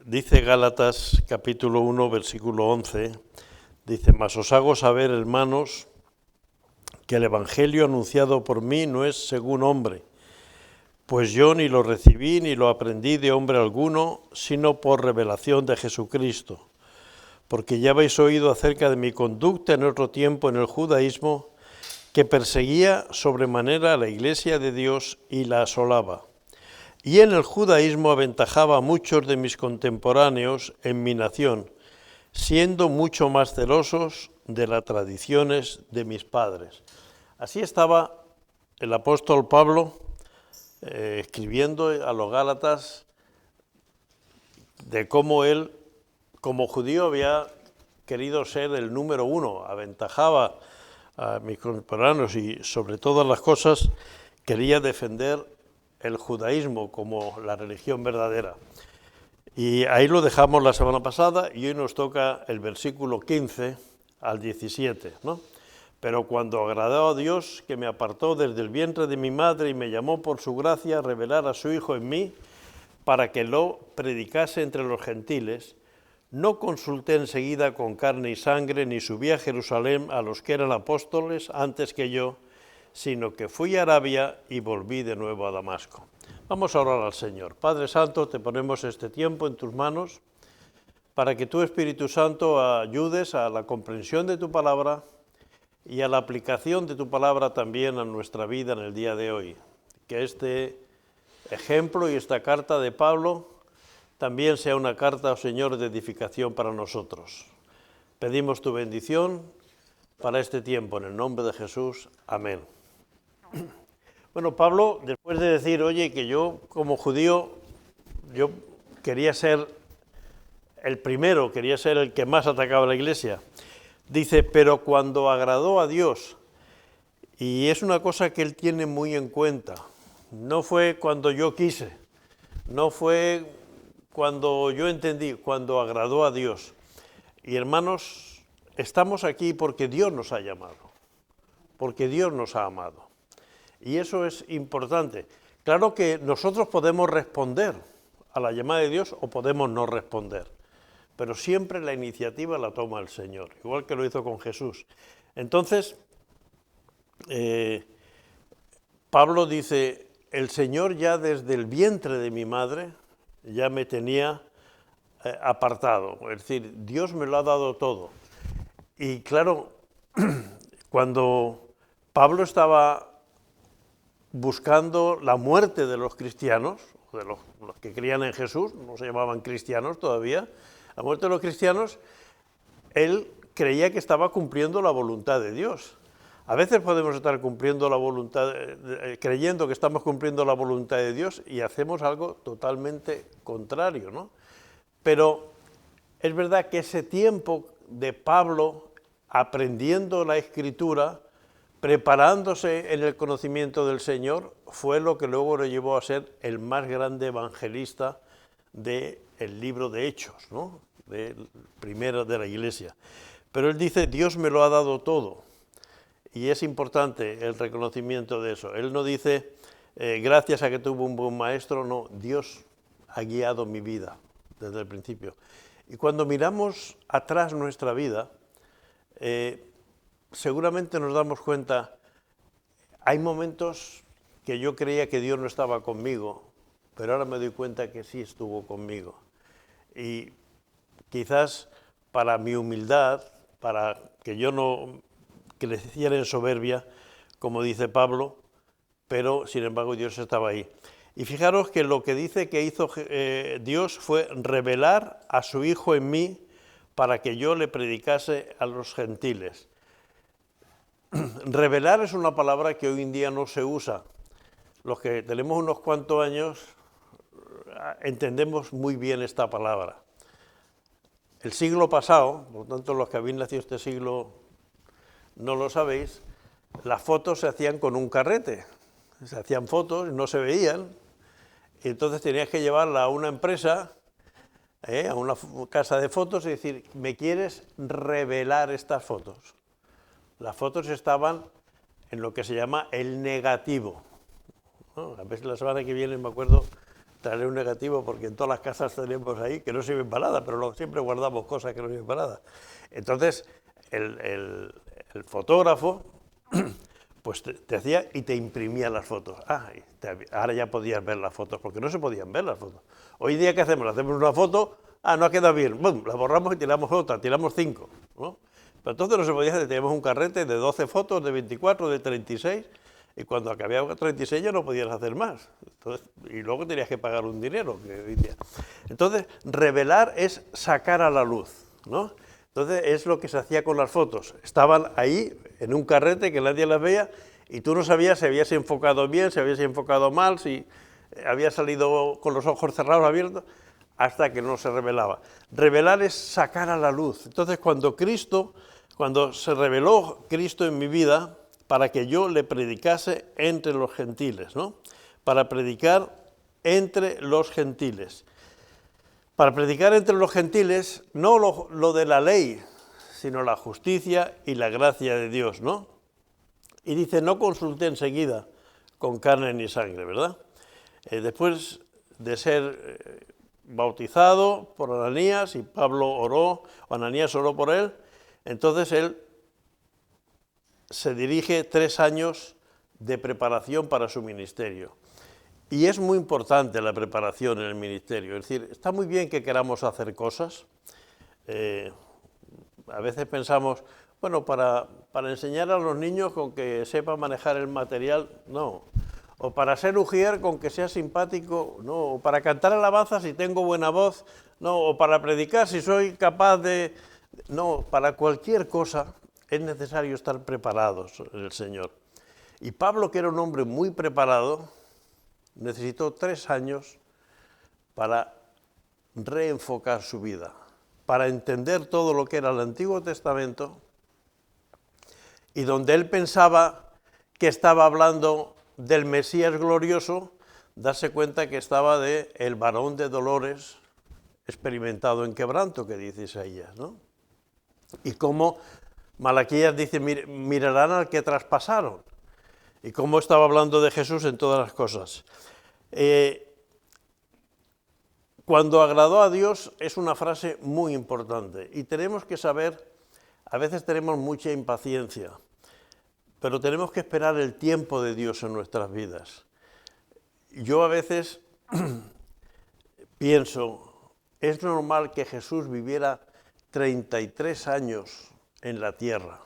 Dice Gálatas capítulo 1, versículo 11, dice, mas os hago saber, hermanos, que el evangelio anunciado por mí no es según hombre, pues yo ni lo recibí ni lo aprendí de hombre alguno, sino por revelación de Jesucristo. Porque ya habéis oído acerca de mi conducta en otro tiempo en el judaísmo, que perseguía sobremanera a la iglesia de Dios y la asolaba. Y en el judaísmo aventajaba a muchos de mis contemporáneos en mi nación, siendo mucho más celosos de las tradiciones de mis padres. Así estaba el apóstol Pablo escribiendo a los Gálatas de cómo él, como judío, había querido ser el número uno, aventajaba a mis contemporáneos y sobre todas las cosas quería defender el judaísmo como la religión verdadera. Y ahí lo dejamos la semana pasada y hoy nos toca el versículo 15 al 17, ¿no? Pero cuando agradó a Dios, que me apartó desde el vientre de mi madre y me llamó por su gracia a revelar a su Hijo en mí, para que lo predicase entre los gentiles, no consulté enseguida con carne y sangre, ni subí a Jerusalén a los que eran apóstoles antes que yo, sino que fui a Arabia y volví de nuevo a Damasco. Vamos a orar al Señor. Padre Santo, te ponemos este tiempo en tus manos para que tú, Espíritu Santo, ayudes a la comprensión de tu palabra y a la aplicación de tu palabra también a nuestra vida en el día de hoy. Que este ejemplo y esta carta de Pablo también sea una carta, oh Señor, de edificación para nosotros. Pedimos tu bendición para este tiempo, en el nombre de Jesús. Amén. Bueno, Pablo, después de decir, oye, que yo como judío, yo quería ser el primero, quería ser el que más atacaba a la iglesia, dice, pero cuando agradó a Dios, y es una cosa que él tiene muy en cuenta, no fue cuando yo quise, no fue cuando yo entendí, cuando agradó a Dios. Y hermanos, estamos aquí porque Dios nos ha llamado, porque Dios nos ha amado. Y eso es importante. Claro que nosotros podemos responder a la llamada de Dios o podemos no responder, pero siempre la iniciativa la toma el Señor, igual que lo hizo con Jesús. Entonces, Pablo dice, el Señor ya desde el vientre de mi madre ya me tenía apartado, es decir, Dios me lo ha dado todo. Y claro, cuando Pablo estaba buscando la muerte de los cristianos, de los que creían en Jesús, no se llamaban cristianos todavía, la muerte de los cristianos, él creía que estaba cumpliendo la voluntad de Dios. A veces podemos estar cumpliendo la voluntad, creyendo que estamos cumpliendo la voluntad de Dios y hacemos algo totalmente contrario, ¿no? Pero es verdad que ese tiempo de Pablo aprendiendo la Escritura, preparándose en el conocimiento del Señor, fue lo que luego lo llevó a ser el más grande evangelista del libro de Hechos, ¿no? Del primero de la Iglesia. Pero él dice, Dios me lo ha dado todo. Y es importante el reconocimiento de eso. Él no dice, gracias a que tuve un buen maestro, no, Dios ha guiado mi vida desde el principio. Y cuando miramos atrás nuestra vida, seguramente nos damos cuenta, hay momentos que yo creía que Dios no estaba conmigo, pero ahora me doy cuenta que sí estuvo conmigo. Y quizás para mi humildad, para que yo no creciera en soberbia, como dice Pablo, pero sin embargo Dios estaba ahí. Y fijaros que lo que dice que hizo Dios fue revelar a su Hijo en mí para que yo le predicase a los gentiles. Revelar es una palabra que hoy en día no se usa. Los que tenemos unos cuantos años entendemos muy bien esta palabra. El siglo pasado, por lo tanto los que habéis nacido este siglo no lo sabéis, las fotos se hacían con un carrete. Se hacían fotos, no se veían, y entonces tenías que llevarla a una empresa, a una casa de fotos y decir, ¿me quieres revelar estas fotos? Las fotos estaban en lo que se llama el negativo, ¿no? A veces la semana que viene me acuerdo traeré un negativo porque en todas las casas tenemos ahí que no sirven para nada, pero siempre guardamos cosas que no sirven para nada. Entonces, el fotógrafo pues te hacía y te imprimía las fotos. Ahora ya podías ver las fotos, porque no se podían ver las fotos. Hoy día, ¿qué hacemos? Hacemos una foto, no ha quedado bien, ¡bum!, la borramos y tiramos otra, tiramos 5, ¿no? Pero entonces no se podía hacer, teníamos un carrete de 12 fotos, de 24, de 36, y cuando acababa 36 ya no podías hacer más. Entonces, y luego tenías que pagar un dinero. Entonces, revelar es sacar a la luz, ¿no? Entonces, es lo que se hacía con las fotos. Estaban ahí, en un carrete que nadie las veía, y tú no sabías si habías enfocado bien, si habías enfocado mal, si había salido con los ojos cerrados, abiertos, hasta que no se revelaba. Revelar es sacar a la luz. Entonces, cuando se reveló Cristo en mi vida, para que yo le predicase entre los gentiles, ¿no? Para predicar entre los gentiles. Para predicar entre los gentiles, no lo de la ley, sino la justicia y la gracia de Dios, ¿no? Y dice, no consulté enseguida con carne ni sangre, ¿verdad? Después de ser bautizado por Ananías, y Pablo oró, o Ananías oró por él, entonces él se dirige 3 años de preparación para su ministerio. Y es muy importante la preparación en el ministerio. Es decir, está muy bien que queramos hacer cosas. A veces pensamos, bueno, para enseñar a los niños con que sepa manejar el material, no. O para ser ujier con que sea simpático, no. O para cantar alabanzas si tengo buena voz, no. O para predicar si soy capaz de... No, para cualquier cosa es necesario estar preparados en el Señor. Y Pablo, que era un hombre muy preparado, necesitó 3 años para reenfocar su vida, para entender todo lo que era el Antiguo Testamento, y donde él pensaba que estaba hablando del Mesías glorioso, darse cuenta que estaba de el varón de dolores experimentado en quebranto, que dice Isaías, ¿no? Y cómo Malaquías dice, mirarán al que traspasaron, y cómo estaba hablando de Jesús en todas las cosas. Cuando agradó a Dios es una frase muy importante, y tenemos que saber, a veces tenemos mucha impaciencia, pero tenemos que esperar el tiempo de Dios en nuestras vidas. Yo a veces pienso, es normal que Jesús viviera 33 años en la tierra,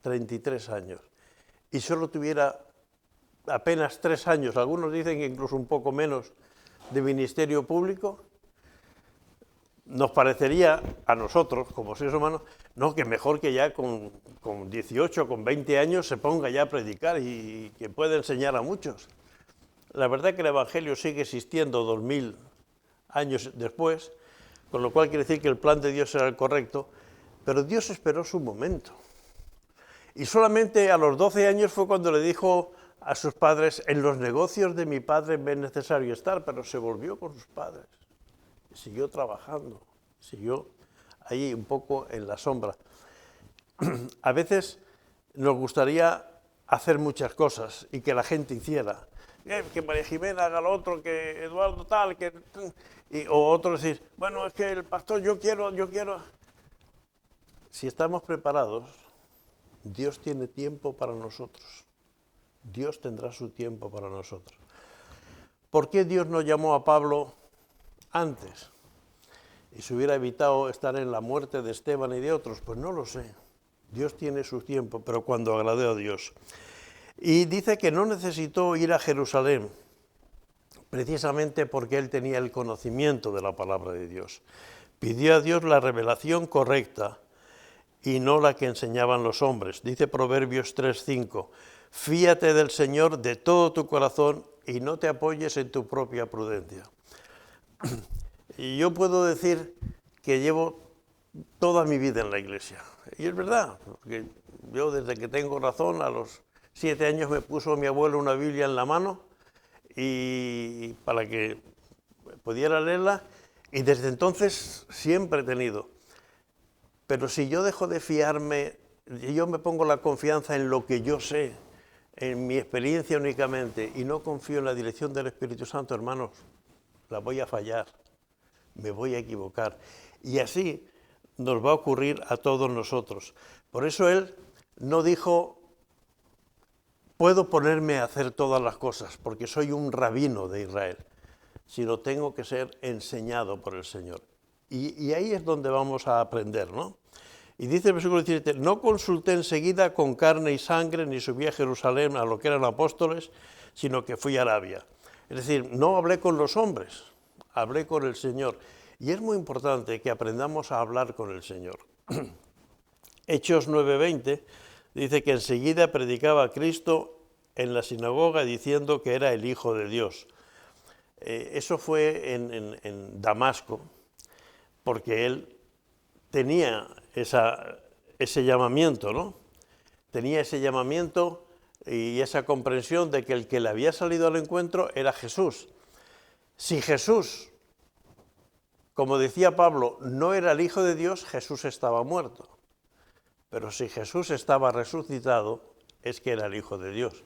33 años, y solo tuviera apenas 3 años, algunos dicen que incluso un poco menos, de ministerio público. Nos parecería a nosotros, como seres humanos, no, que mejor que ya con 18, con 20 años se ponga ya a predicar y que pueda enseñar a muchos. La verdad es que el Evangelio sigue existiendo 2000 años después, con lo cual quiere decir que el plan de Dios era el correcto, pero Dios esperó su momento. Y solamente a los 12 años fue cuando le dijo a sus padres, en los negocios de mi padre me es necesario estar, pero se volvió con sus padres. Siguió trabajando, siguió ahí un poco en la sombra. A veces nos gustaría hacer muchas cosas y que la gente hiciera. Que María Jimena haga lo otro, que Eduardo tal, o otros decir, bueno, es que el pastor, yo quiero. Si estamos preparados, Dios tiene tiempo para nosotros. Dios tendrá su tiempo para nosotros. ¿Por qué Dios no llamó a Pablo antes y se hubiera evitado estar en la muerte de Esteban y de otros? Pues no lo sé. Dios tiene su tiempo, pero cuando agradó a Dios. Y dice que no necesitó ir a Jerusalén, precisamente porque él tenía el conocimiento de la palabra de Dios. Pidió a Dios la revelación correcta y no la que enseñaban los hombres. Dice Proverbios 3:5, fíate del Señor de todo tu corazón y no te apoyes en tu propia prudencia. Y yo puedo decir que llevo toda mi vida en la iglesia. Y es verdad, porque yo desde que tengo razón, a los 7 años me puso mi abuelo una Biblia en la mano y para que pudiera leerla, y desde entonces siempre he tenido. Pero si yo dejo de fiarme, y yo me pongo la confianza en lo que yo sé, en mi experiencia únicamente, y no confío en la dirección del Espíritu Santo, hermanos, la voy a fallar, me voy a equivocar. Y así nos va a ocurrir a todos nosotros. Por eso él no dijo, puedo ponerme a hacer todas las cosas, porque soy un rabino de Israel, sino tengo que ser enseñado por el Señor. Y ahí es donde vamos a aprender, ¿no? Y dice el versículo 17, no consulté enseguida con carne y sangre, ni subí a Jerusalén a lo que eran apóstoles, sino que fui a Arabia. Es decir, no hablé con los hombres, hablé con el Señor. Y es muy importante que aprendamos a hablar con el Señor. Hechos 9:20 dice que enseguida predicaba a Cristo en la sinagoga diciendo que era el Hijo de Dios. Eso fue en Damasco, porque él tenía ese llamamiento, ¿no? Tenía ese llamamiento y esa comprensión de que el que le había salido al encuentro era Jesús. Si Jesús, como decía Pablo, no era el Hijo de Dios, Jesús estaba muerto. Pero si Jesús estaba resucitado, es que era el Hijo de Dios.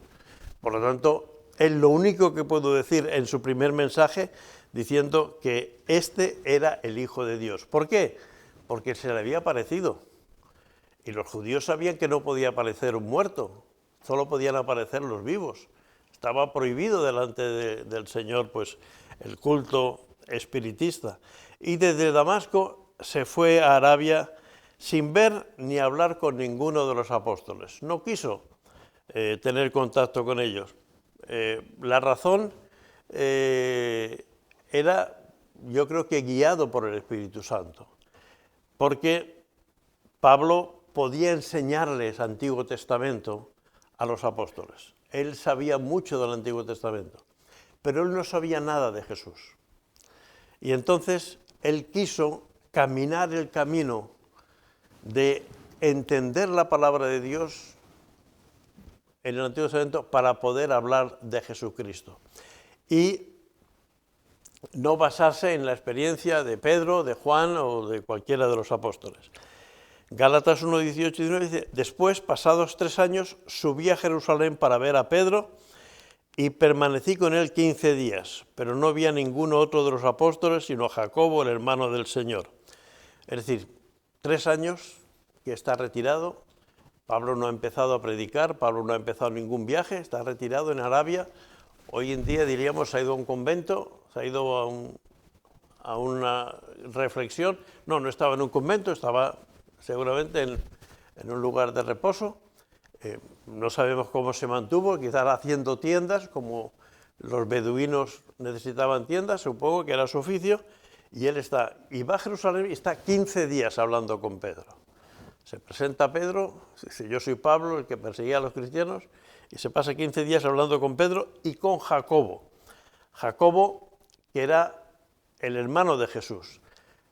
Por lo tanto, es lo único que puedo decir en su primer mensaje, diciendo que este era el Hijo de Dios. ¿Por qué? Porque se le había aparecido. Y los judíos sabían que no podía aparecer un muerto, solo podían aparecer los vivos. Estaba prohibido delante del Señor pues, el culto espiritista. Y desde Damasco se fue a Arabia sin ver ni hablar con ninguno de los apóstoles. No quiso tener contacto con ellos. La razón era, yo creo que guiado por el Espíritu Santo, porque Pablo podía enseñarles Antiguo Testamento a los apóstoles. Él sabía mucho del Antiguo Testamento, pero él no sabía nada de Jesús. Y entonces él quiso caminar el camino de entender la palabra de Dios en el Antiguo Testamento para poder hablar de Jesucristo. Y no basarse en la experiencia de Pedro, de Juan o de cualquiera de los apóstoles. Gálatas 1, 18 y 19 dice, después, pasados 3 años, subí a Jerusalén para ver a Pedro y permanecí con él 15 días, pero no vi a ninguno otro de los apóstoles, sino a Jacobo, el hermano del Señor. Es decir, 3 años que está retirado, Pablo no ha empezado a predicar, Pablo no ha empezado ningún viaje, está retirado en Arabia. Hoy en día diríamos se ha ido a un convento, se ha ido a una reflexión. No estaba en un convento, estaba seguramente en un lugar de reposo. No sabemos cómo se mantuvo, quizás haciendo tiendas, como los beduinos necesitaban tiendas, supongo que era su oficio, y él va a Jerusalén y está 15 días hablando con Pedro. Se presenta Pedro, dice, yo soy Pablo, el que perseguía a los cristianos, y se pasa 15 días hablando con Pedro y con Jacobo. Jacobo, que era el hermano de Jesús.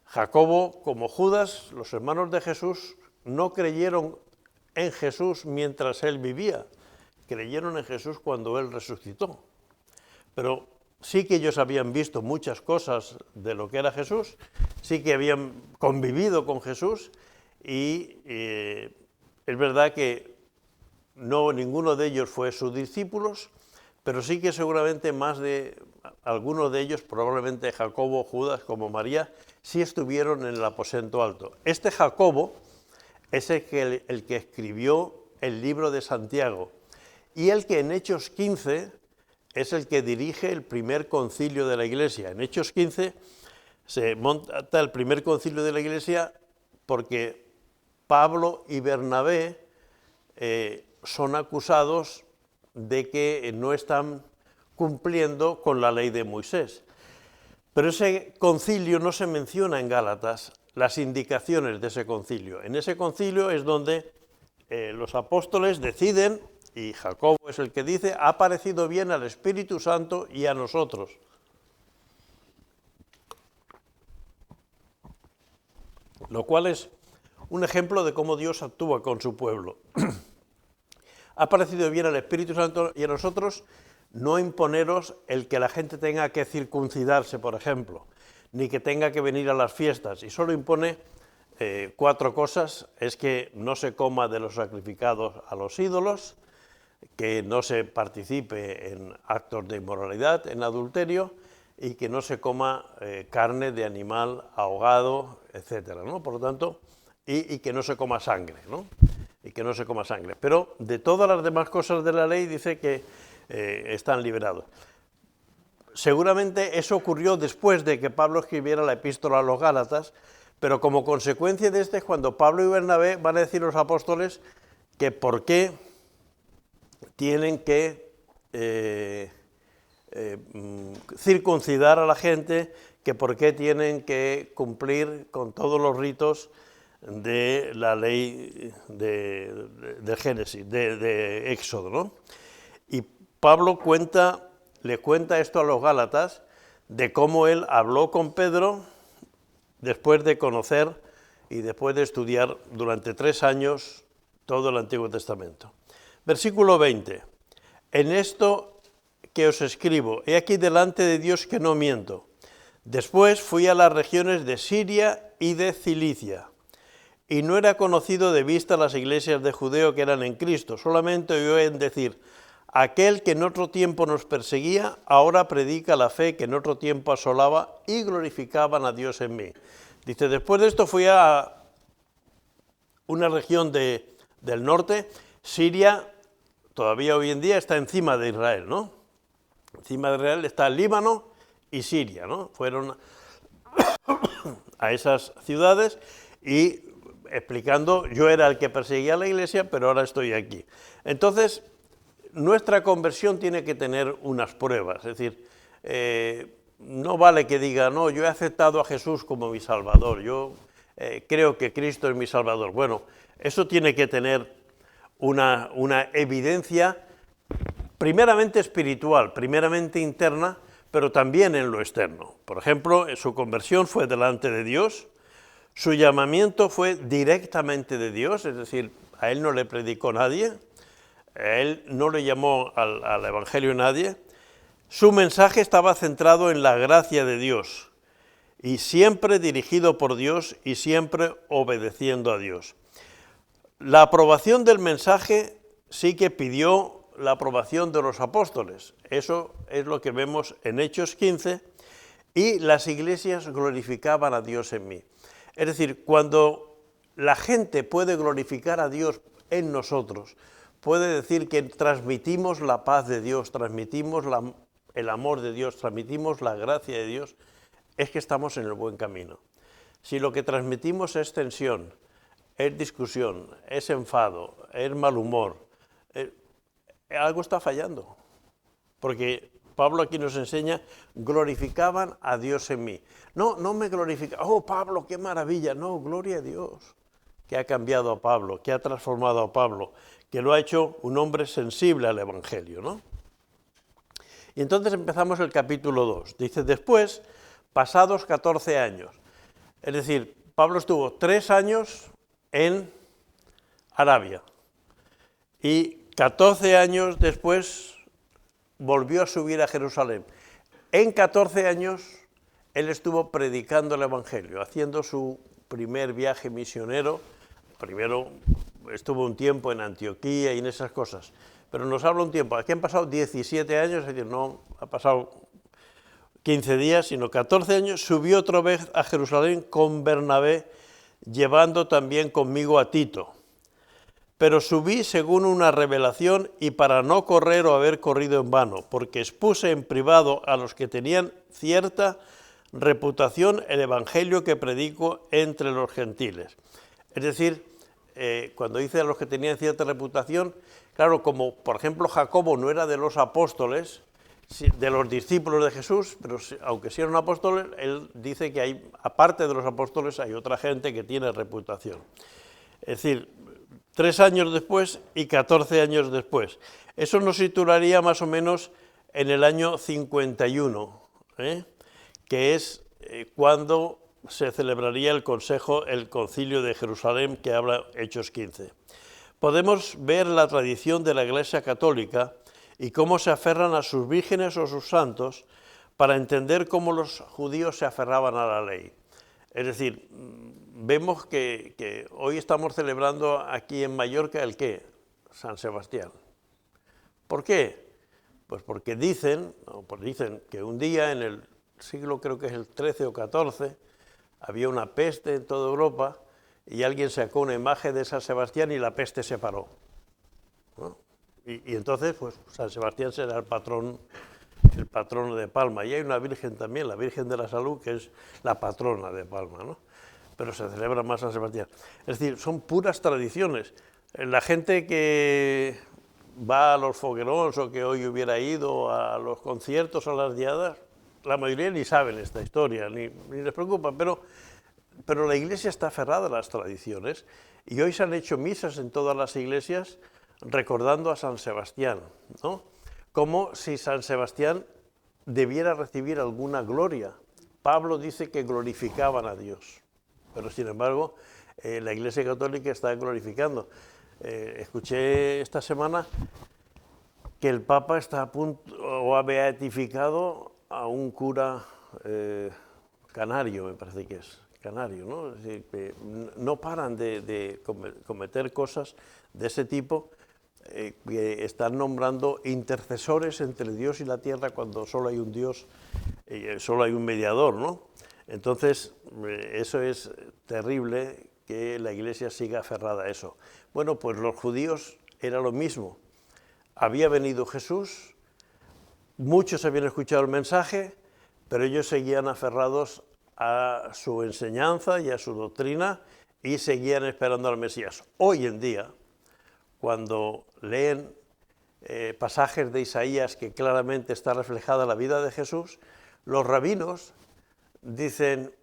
Jacobo, como Judas, los hermanos de Jesús, no creyeron en Jesús mientras él vivía, creyeron en Jesús cuando él resucitó. Pero sí que ellos habían visto muchas cosas de lo que era Jesús, sí que habían convivido con Jesús y es verdad que ninguno de ellos fue sus discípulos, pero sí que seguramente más de algunos de ellos, probablemente Jacobo, Judas, como María, sí estuvieron en el aposento alto. Este Jacobo es el que escribió el libro de Santiago y el que en Hechos 15 es el que dirige el primer concilio de la Iglesia. En Hechos 15 se monta el primer concilio de la Iglesia porque Pablo y Bernabé son acusados de que no están cumpliendo con la ley de Moisés. Pero ese concilio no se menciona en Gálatas, las indicaciones de ese concilio. En ese concilio es donde los apóstoles deciden, y Jacobo es el que dice, ha parecido bien al Espíritu Santo y a nosotros. Lo cual es un ejemplo de cómo Dios actúa con su pueblo. Ha parecido bien al Espíritu Santo y a nosotros no imponeros el que la gente tenga que circuncidarse, por ejemplo, ni que tenga que venir a las fiestas, y solo impone 4 cosas, es que no se coma de los sacrificados a los ídolos, que no se participe en actos de inmoralidad, en adulterio, y que no se coma carne de animal ahogado, etcétera, ¿no? Por lo tanto, y que no se coma sangre, ¿no? Y que no se coma sangre. Pero de todas las demás cosas de la ley dice que están liberados. Seguramente eso ocurrió después de que Pablo escribiera la epístola a los Gálatas, pero como consecuencia de es cuando Pablo y Bernabé van a decir a los apóstoles que por qué tienen que circuncidar a la gente, que por qué tienen que cumplir con todos los ritos de la ley de Génesis, de Éxodo, ¿no? Y Pablo le cuenta esto a los Gálatas, de cómo él habló con Pedro después de conocer y después de estudiar durante 3 años todo el Antiguo Testamento. Versículo 20. En esto que os escribo, he aquí delante de Dios que no miento. Después fui a las regiones de Siria y de Cilicia, y no era conocido de vista las iglesias de Judeo que eran en Cristo, solamente oí en decir, aquel que en otro tiempo nos perseguía, ahora predica la fe que en otro tiempo asolaba y glorificaban a Dios en mí. Dice, después de esto fui a una región del norte, Siria, todavía hoy en día está encima de Israel, ¿no? Encima de Israel está el Líbano y Siria, ¿no? Fueron a esas ciudades y explicando, yo era el que perseguía a la iglesia, pero ahora estoy aquí. Entonces, nuestra conversión tiene que tener unas pruebas, es decir, no vale que diga, no, yo he aceptado a Jesús como mi Salvador, yo creo que Cristo es mi Salvador. Bueno, eso tiene que tener una evidencia primeramente espiritual, primeramente interna, pero también en lo externo. Por ejemplo, su conversión fue delante de Dios, su llamamiento fue directamente de Dios, es decir, a él no le predicó nadie, a él no le llamó al Evangelio nadie, su mensaje estaba centrado en la gracia de Dios y siempre dirigido por Dios y siempre obedeciendo a Dios. La aprobación del mensaje sí que pidió la aprobación de los apóstoles, eso es lo que vemos en Hechos 15, y las iglesias glorificaban a Dios en mí. Es decir, cuando la gente puede glorificar a Dios en nosotros, puede decir que transmitimos la paz de Dios, transmitimos el amor de Dios, transmitimos la gracia de Dios, es que estamos en el buen camino. Si lo que transmitimos es tensión, es discusión, es enfado, es mal humor, algo está fallando, porque Pablo aquí nos enseña, glorificaban a Dios en mí. No me glorificaban, oh Pablo, qué maravilla, no, gloria a Dios, que ha cambiado a Pablo, que ha transformado a Pablo, que lo ha hecho un hombre sensible al Evangelio, ¿no? Y entonces empezamos el capítulo 2. Dice, después, pasados 14 años, es decir, Pablo estuvo 3 años en Arabia y 14 años después volvió a subir a Jerusalén. En 14 años él estuvo predicando el Evangelio, haciendo su primer viaje misionero. Primero estuvo un tiempo en Antioquía y en esas cosas, pero nos habla un tiempo. Aquí han pasado 17 años, es decir, no ha pasado 15 días, sino 14 años. Subió otra vez a Jerusalén con Bernabé, llevando también conmigo a Tito. Pero subí según una revelación y para no correr o haber corrido en vano, porque expuse en privado a los que tenían cierta reputación el evangelio que predico entre los gentiles. Es decir, cuando dice a los que tenían cierta reputación, claro, como por ejemplo Jacobo no era de los apóstoles, de los discípulos de Jesús, pero aunque sí eran apóstoles, él dice que hay, aparte de los apóstoles, hay otra gente que tiene reputación. Es decir, 3 años después y 14 años después. Eso nos situaría más o menos en el año 51, que es cuando se celebraría el concilio de Jerusalén, que habla Hechos 15. Podemos ver la tradición de la Iglesia Católica y cómo se aferran a sus vírgenes o sus santos para entender cómo los judíos se aferraban a la ley. Es decir, vemos que hoy estamos celebrando aquí en Mallorca el ¿qué? San Sebastián. ¿Por qué? Pues porque dicen que un día en el siglo creo que es el 13 o 14, había una peste en toda Europa y alguien sacó una imagen de San Sebastián y la peste se paró, ¿no? Y entonces, pues San Sebastián será el patrono de Palma. Y hay una virgen también, la Virgen de la Salud, que es la patrona de Palma, ¿no? Pero se celebra más San Sebastián. Es decir, son puras tradiciones. La gente que va a los foguerones o que hoy hubiera ido a los conciertos o a las diadas, la mayoría ni saben esta historia, ni les preocupa, pero la Iglesia está aferrada a las tradiciones y hoy se han hecho misas en todas las iglesias recordando a San Sebastián, ¿no? Como si San Sebastián debiera recibir alguna gloria. Pablo dice que glorificaban a Dios, pero sin embargo la Iglesia Católica está glorificando. Escuché esta semana que el Papa está a punto o ha beatificado a un cura canario, me parece que es canario, ¿no? Es decir, que no paran de cometer cosas de ese tipo, que están nombrando intercesores entre Dios y la tierra cuando solo hay un Dios y solo hay un mediador, ¿no? Entonces, eso es terrible, que la Iglesia siga aferrada a eso. Bueno, pues los judíos era lo mismo. Había venido Jesús, muchos habían escuchado el mensaje, pero ellos seguían aferrados a su enseñanza y a su doctrina y seguían esperando al Mesías. Hoy en día, cuando leen pasajes de Isaías que claramente está reflejada la vida de Jesús, los rabinos dicen,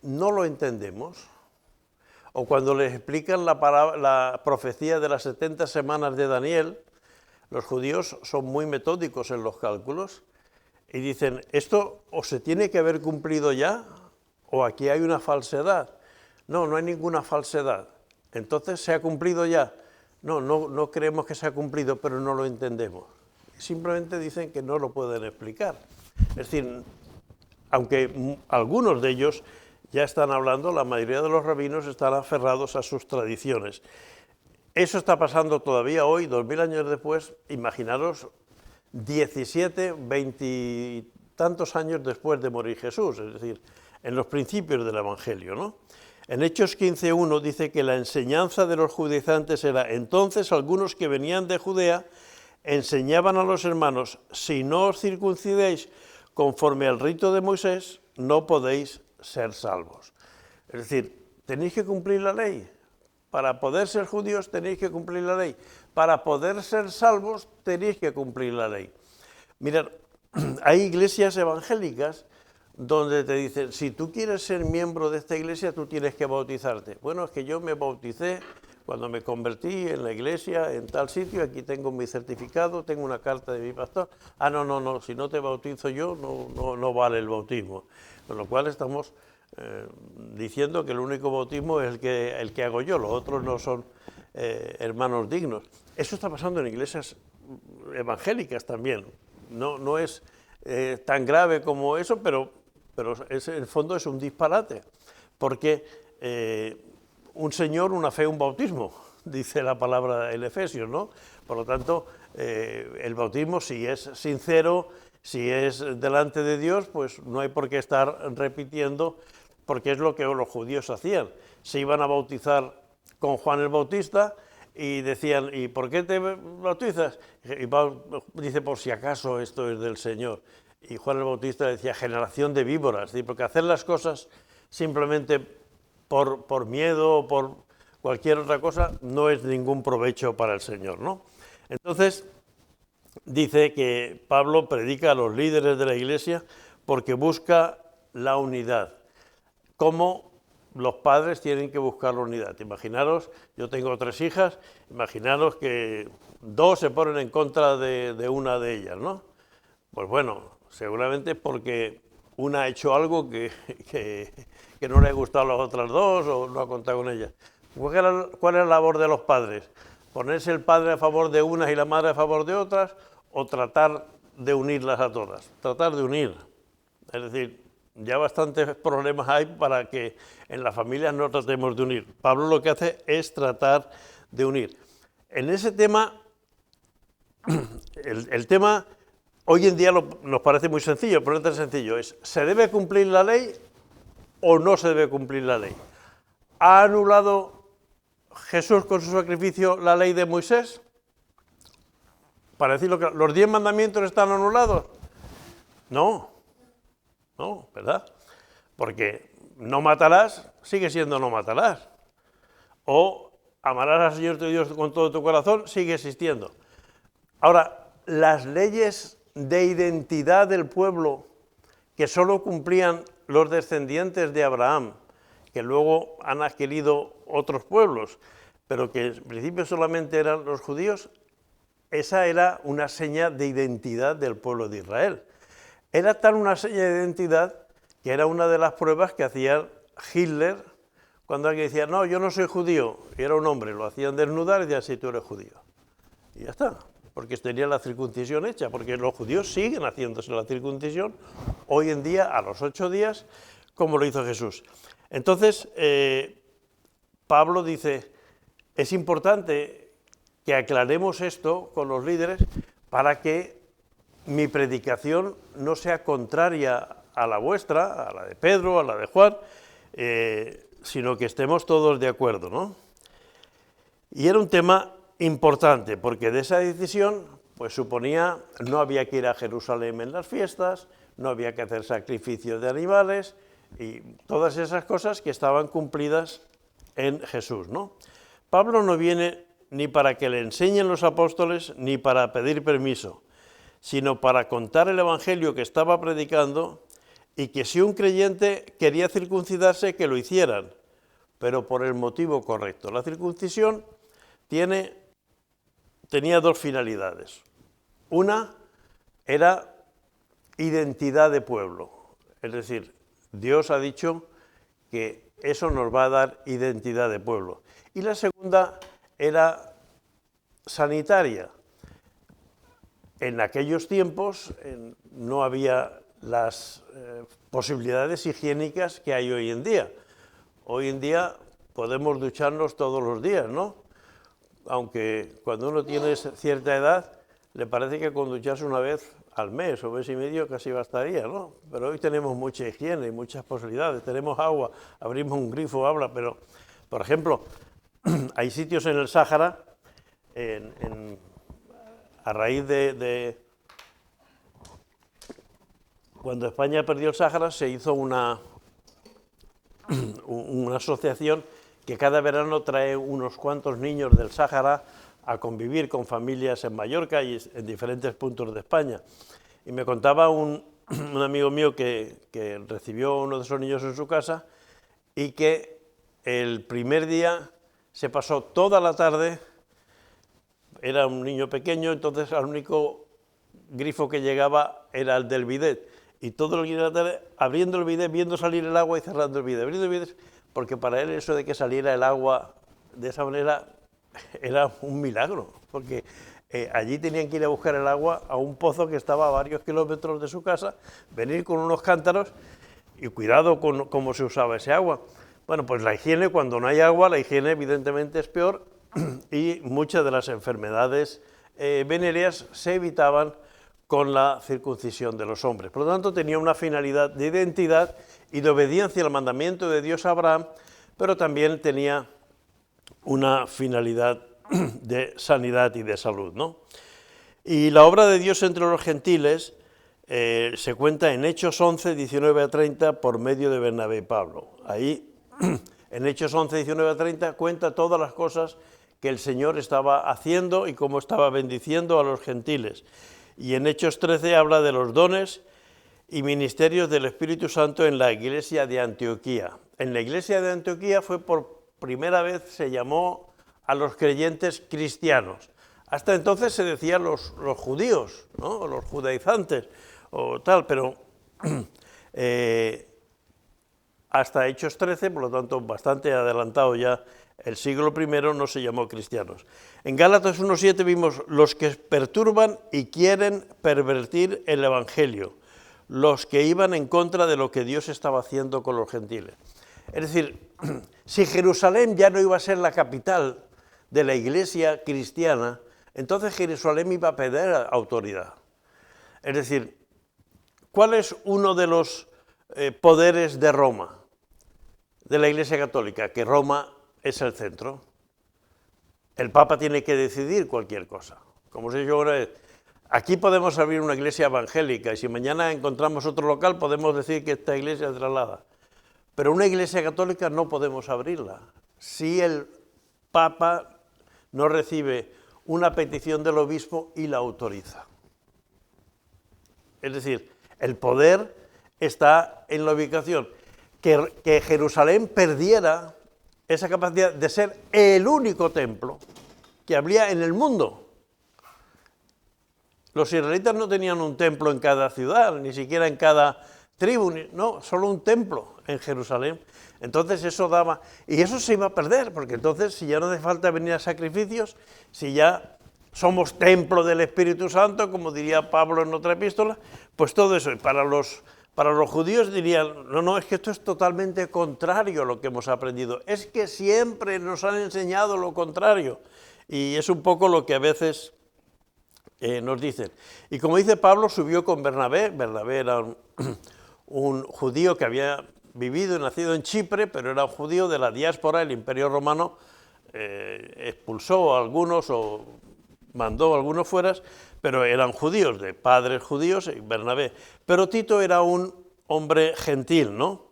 no lo entendemos. O cuando les explican la profecía de las 70 semanas de Daniel, los judíos son muy metódicos en los cálculos y dicen, esto o se tiene que haber cumplido ya o aquí hay una falsedad. No, no hay ninguna falsedad. Entonces, ¿se ha cumplido ya? No creemos que se ha cumplido, pero no lo entendemos. Simplemente dicen que no lo pueden explicar. Es decir, aunque algunos de ellos ya están hablando, la mayoría de los rabinos están aferrados a sus tradiciones. Eso está pasando todavía hoy, 2000 años después. Imaginaros 17, 20 y tantos años después de morir Jesús, es decir, en los principios del Evangelio, ¿no? En Hechos 15:1 dice que la enseñanza de los judaizantes era, entonces algunos que venían de Judea enseñaban a los hermanos, si no os circuncidéis conforme al rito de Moisés, no podéis ser salvos. Es decir, tenéis que cumplir la ley. Para poder ser judíos tenéis que cumplir la ley. Para poder ser salvos tenéis que cumplir la ley. Mirad, hay iglesias evangélicas donde te dicen, si tú quieres ser miembro de esta iglesia, tú tienes que bautizarte. Bueno, es que yo me bauticé cuando me convertí en la iglesia, en tal sitio, aquí tengo mi certificado, tengo una carta de mi pastor. Ah, no, si no te bautizo yo, no vale el bautismo. Con lo cual estamos diciendo que el único bautismo es el que hago yo, los otros no son hermanos dignos. Eso está pasando en iglesias evangélicas también. No es tan grave como eso, pero en el fondo es un disparate, porque un Señor, una fe, un bautismo, dice la palabra en Efesios, ¿no? Por lo tanto, el bautismo, si es sincero, si es delante de Dios, pues no hay por qué estar repitiendo, porque es lo que los judíos hacían. Se iban a bautizar con Juan el Bautista y decían, ¿y por qué te bautizas? Y dice, por si acaso esto es del Señor. Y Juan el Bautista decía, generación de víboras, porque hacer las cosas simplemente por miedo o por cualquier otra cosa no es ningún provecho para el Señor, ¿no? Entonces, dice que Pablo predica a los líderes de la iglesia porque busca la unidad. Como los padres tienen que buscar la unidad. Imaginaros, yo tengo 3 hijas, imaginaros que 2 se ponen en contra de una de ellas, ¿no? Pues bueno, seguramente porque una ha hecho algo que no le ha gustado a las otras 2 o no ha contado con ellas. ¿Cuál es la labor de los padres? ¿Ponerse el padre a favor de unas y la madre a favor de otras o tratar de unirlas a todas? Tratar de unir. Es decir, ya bastantes problemas hay para que en las familias no tratemos de unir. Pablo lo que hace es tratar de unir. En ese tema, el tema Hoy en día nos parece muy sencillo, pero no es tan sencillo. ¿Se debe cumplir la ley o no se debe cumplir la ley? ¿Ha anulado Jesús con su sacrificio la ley de Moisés? Para decirlo que los 10 mandamientos están anulados. No, ¿verdad? Porque no matarás sigue siendo no matarás. O amarás al Señor tu Dios con todo tu corazón sigue existiendo. Ahora, las leyes de identidad del pueblo que solo cumplían los descendientes de Abraham, que luego han adquirido otros pueblos, pero que en principio solamente eran los judíos, esa era una seña de identidad del pueblo de Israel. Era tan una seña de identidad que era una de las pruebas que hacía Hitler cuando alguien decía, no, yo no soy judío, y era un hombre, lo hacían desnudar y decían, sí, tú eres judío. Y ya está, porque tenía la circuncisión hecha, porque los judíos siguen haciéndose la circuncisión hoy en día a los 8 días, como lo hizo Jesús. Entonces, Pablo dice, es importante que aclaremos esto con los líderes para que mi predicación no sea contraria a la vuestra, a la de Pedro, a la de Juan, sino que estemos todos de acuerdo, ¿no? Y era un tema importante, porque de esa decisión, pues suponía, no había que ir a Jerusalén en las fiestas, no había que hacer sacrificios de animales, y todas esas cosas que estaban cumplidas en Jesús, ¿no? Pablo no viene ni para que le enseñen los apóstoles, ni para pedir permiso, sino para contar el evangelio que estaba predicando y que si un creyente quería circuncidarse, que lo hicieran, pero por el motivo correcto. La circuncisión tenía 2 finalidades. Una era identidad de pueblo, es decir, Dios ha dicho que eso nos va a dar identidad de pueblo. Y la segunda era sanitaria. En aquellos tiempos no había las posibilidades higiénicas que hay hoy en día. Hoy en día podemos ducharnos todos los días, ¿no? Aunque cuando uno tiene cierta edad, le parece que con ducharse una vez al mes o mes y medio casi bastaría, ¿no? Pero hoy tenemos mucha higiene y muchas posibilidades. Tenemos agua, abrimos un grifo, pero, por ejemplo, hay sitios en el Sáhara, a raíz de cuando España perdió el Sáhara, se hizo una asociación que cada verano trae unos cuantos niños del Sáhara a convivir con familias en Mallorca y en diferentes puntos de España. Y me contaba un amigo mío que recibió uno de esos niños en su casa y que el primer día se pasó toda la tarde, era un niño pequeño, entonces el único grifo que llegaba era el del bidet. Y todo el día de la tarde abriendo el bidet, viendo salir el agua y cerrando el bidet, abriendo el bidet, porque para él eso de que saliera el agua de esa manera era un milagro, porque allí tenían que ir a buscar el agua a un pozo que estaba a varios kilómetros de su casa, venir con unos cántaros y cuidado con cómo se usaba ese agua. Bueno, pues la higiene, cuando no hay agua, la higiene evidentemente es peor y muchas de las enfermedades venéreas se evitaban con la circuncisión de los hombres. Por lo tanto, tenía una finalidad de identidad y de obediencia al mandamiento de Dios a Abraham, pero también tenía una finalidad de sanidad y de salud, ¿no? Y la obra de Dios entre los gentiles se cuenta en Hechos 11, 19 a 30, por medio de Bernabé y Pablo. Ahí, en Hechos 11, 19 a 30, cuenta todas las cosas que el Señor estaba haciendo y cómo estaba bendiciendo a los gentiles. Y en Hechos 13 habla de los dones y ministerios del Espíritu Santo en la iglesia de Antioquía. En la iglesia de Antioquía fue por primera vez, se llamó a los creyentes cristianos. Hasta entonces se decían los judíos, ¿no? O los judaizantes, o tal, pero hasta Hechos 13, por lo tanto bastante adelantado ya el siglo I, no se llamó cristianos. En Gálatas 1:7 vimos los que perturban y quieren pervertir el Evangelio, los que iban en contra de lo que Dios estaba haciendo con los gentiles. Es decir, si Jerusalén ya no iba a ser la capital de la iglesia cristiana, entonces Jerusalén iba a perder autoridad. Es decir, ¿cuál es uno de los poderes de Roma, de la Iglesia Católica? Que Roma es el centro. El Papa tiene que decidir cualquier cosa. Como os he dicho una vez, aquí podemos abrir una iglesia evangélica y si mañana encontramos otro local podemos decir que esta iglesia es traslada. Pero una iglesia católica no podemos abrirla. Si el Papa no recibe una petición del obispo y la autoriza. Es decir, el poder está en la ubicación. Que Jerusalén perdiera esa capacidad de ser el único templo que habría en el mundo. Los israelitas no tenían un templo en cada ciudad, ni siquiera en cada tribu, no, solo un templo en Jerusalén. Entonces eso daba, y eso se iba a perder, porque entonces si ya no hace falta venir a sacrificios, si ya somos templo del Espíritu Santo, como diría Pablo en otra epístola, pues todo eso, y para los judíos dirían, no, es que esto es totalmente contrario a lo que hemos aprendido, es que siempre nos han enseñado lo contrario, y es un poco lo que a veces nos dicen. Y como dice Pablo, subió con Bernabé. Bernabé era un judío que había vivido y nacido en Chipre, pero era un judío de la diáspora. El Imperio Romano expulsó a algunos o mandó a algunos fuera, pero eran judíos, de padres judíos, Bernabé. Pero Tito era un hombre gentil, ¿no?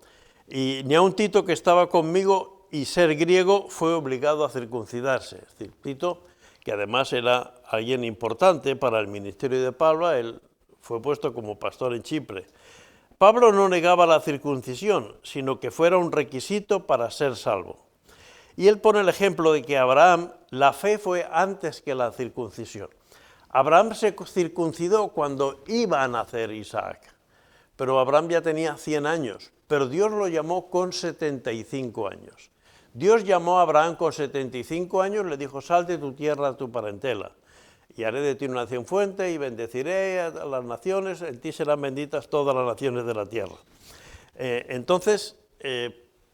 Y ni aun Tito, que estaba conmigo y ser griego, fue obligado a circuncidarse. Es decir, Tito, que además era alguien importante para el ministerio de Pablo, él fue puesto como pastor en Chipre. Pablo no negaba la circuncisión, sino que fuera un requisito para ser salvo. Y él pone el ejemplo de que Abraham, la fe fue antes que la circuncisión. Abraham se circuncidó cuando iba a nacer Isaac, pero Abraham ya tenía 100 años, pero Dios lo llamó con 75 años. Dios llamó a Abraham con 75 años, le dijo, sal de tu tierra, tu parentela, y haré de ti una nación fuerte y bendeciré a las naciones, en ti serán benditas todas las naciones de la tierra. Entonces,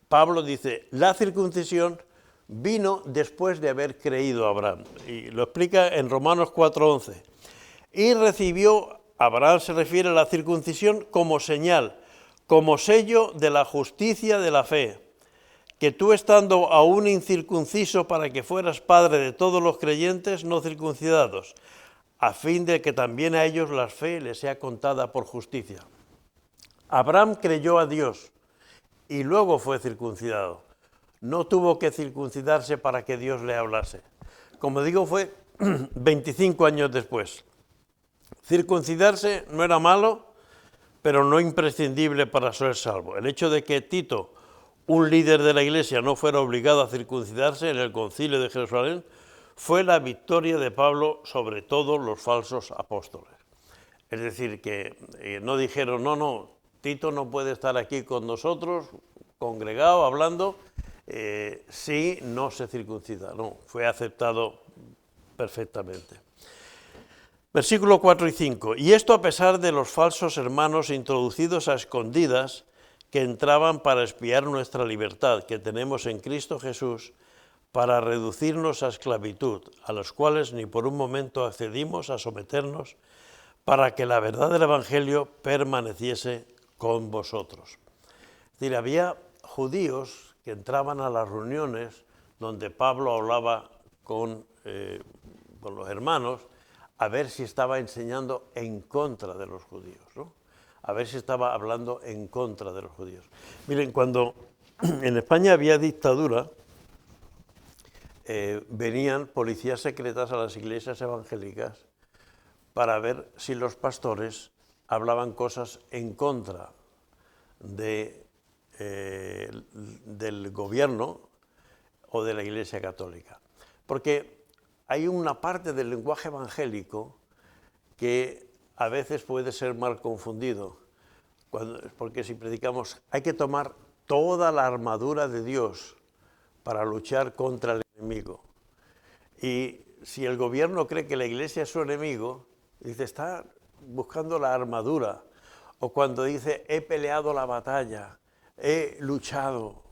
Pablo dice, la circuncisión vino después de haber creído a Abraham, y lo explica en Romanos 4:11. Y recibió, Abraham se refiere a la circuncisión como señal, como sello de la justicia de la fe, que tú estando aún incircunciso para que fueras padre de todos los creyentes no circuncidados, a fin de que también a ellos la fe les sea contada por justicia. Abraham creyó a Dios y luego fue circuncidado. No tuvo que circuncidarse para que Dios le hablase. Como digo, fue 25 años después. Circuncidarse no era malo, pero no imprescindible para ser salvo. El hecho de que Tito, un líder de la Iglesia, no fuera obligado a circuncidarse en el concilio de Jerusalén, fue la victoria de Pablo sobre todos los falsos apóstoles. Es decir, que no dijeron, no, Tito no puede estar aquí con nosotros, congregado, hablando, si no se circuncida. No, fue aceptado perfectamente. Versículo 4 y 5. Y esto a pesar de los falsos hermanos introducidos a escondidas, que entraban para espiar nuestra libertad que tenemos en Cristo Jesús, para reducirnos a esclavitud, a los cuales ni por un momento accedimos a someternos, para que la verdad del Evangelio permaneciese con vosotros. Es decir, había judíos que entraban a las reuniones donde Pablo hablaba con los hermanos, a ver si estaba enseñando en contra de los judíos, ¿no? A ver si estaba hablando en contra de los judíos. Miren, cuando en España había dictadura, venían policías secretas a las iglesias evangélicas para ver si los pastores hablaban cosas en contra del gobierno o de la Iglesia Católica. Porque hay una parte del lenguaje evangélico que a veces puede ser mal confundido, porque si predicamos hay que tomar toda la armadura de Dios para luchar contra el enemigo. Y si el gobierno cree que la iglesia es su enemigo, dice, está buscando la armadura. O cuando dice, he peleado la batalla, he luchado.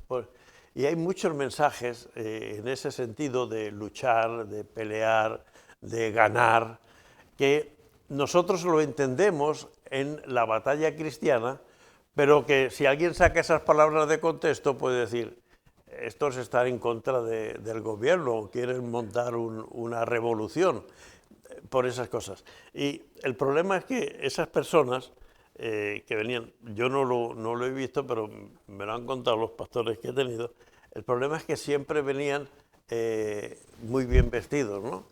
Y hay muchos mensajes en ese sentido de luchar, de pelear, de ganar, que nosotros lo entendemos en la batalla cristiana, pero que si alguien saca esas palabras de contexto puede decir, estos están en contra del gobierno o quieren montar una revolución por esas cosas. Y el problema es que esas personas que venían, yo no lo he visto, pero me lo han contado los pastores que he tenido, el problema es que siempre venían muy bien vestidos, ¿no?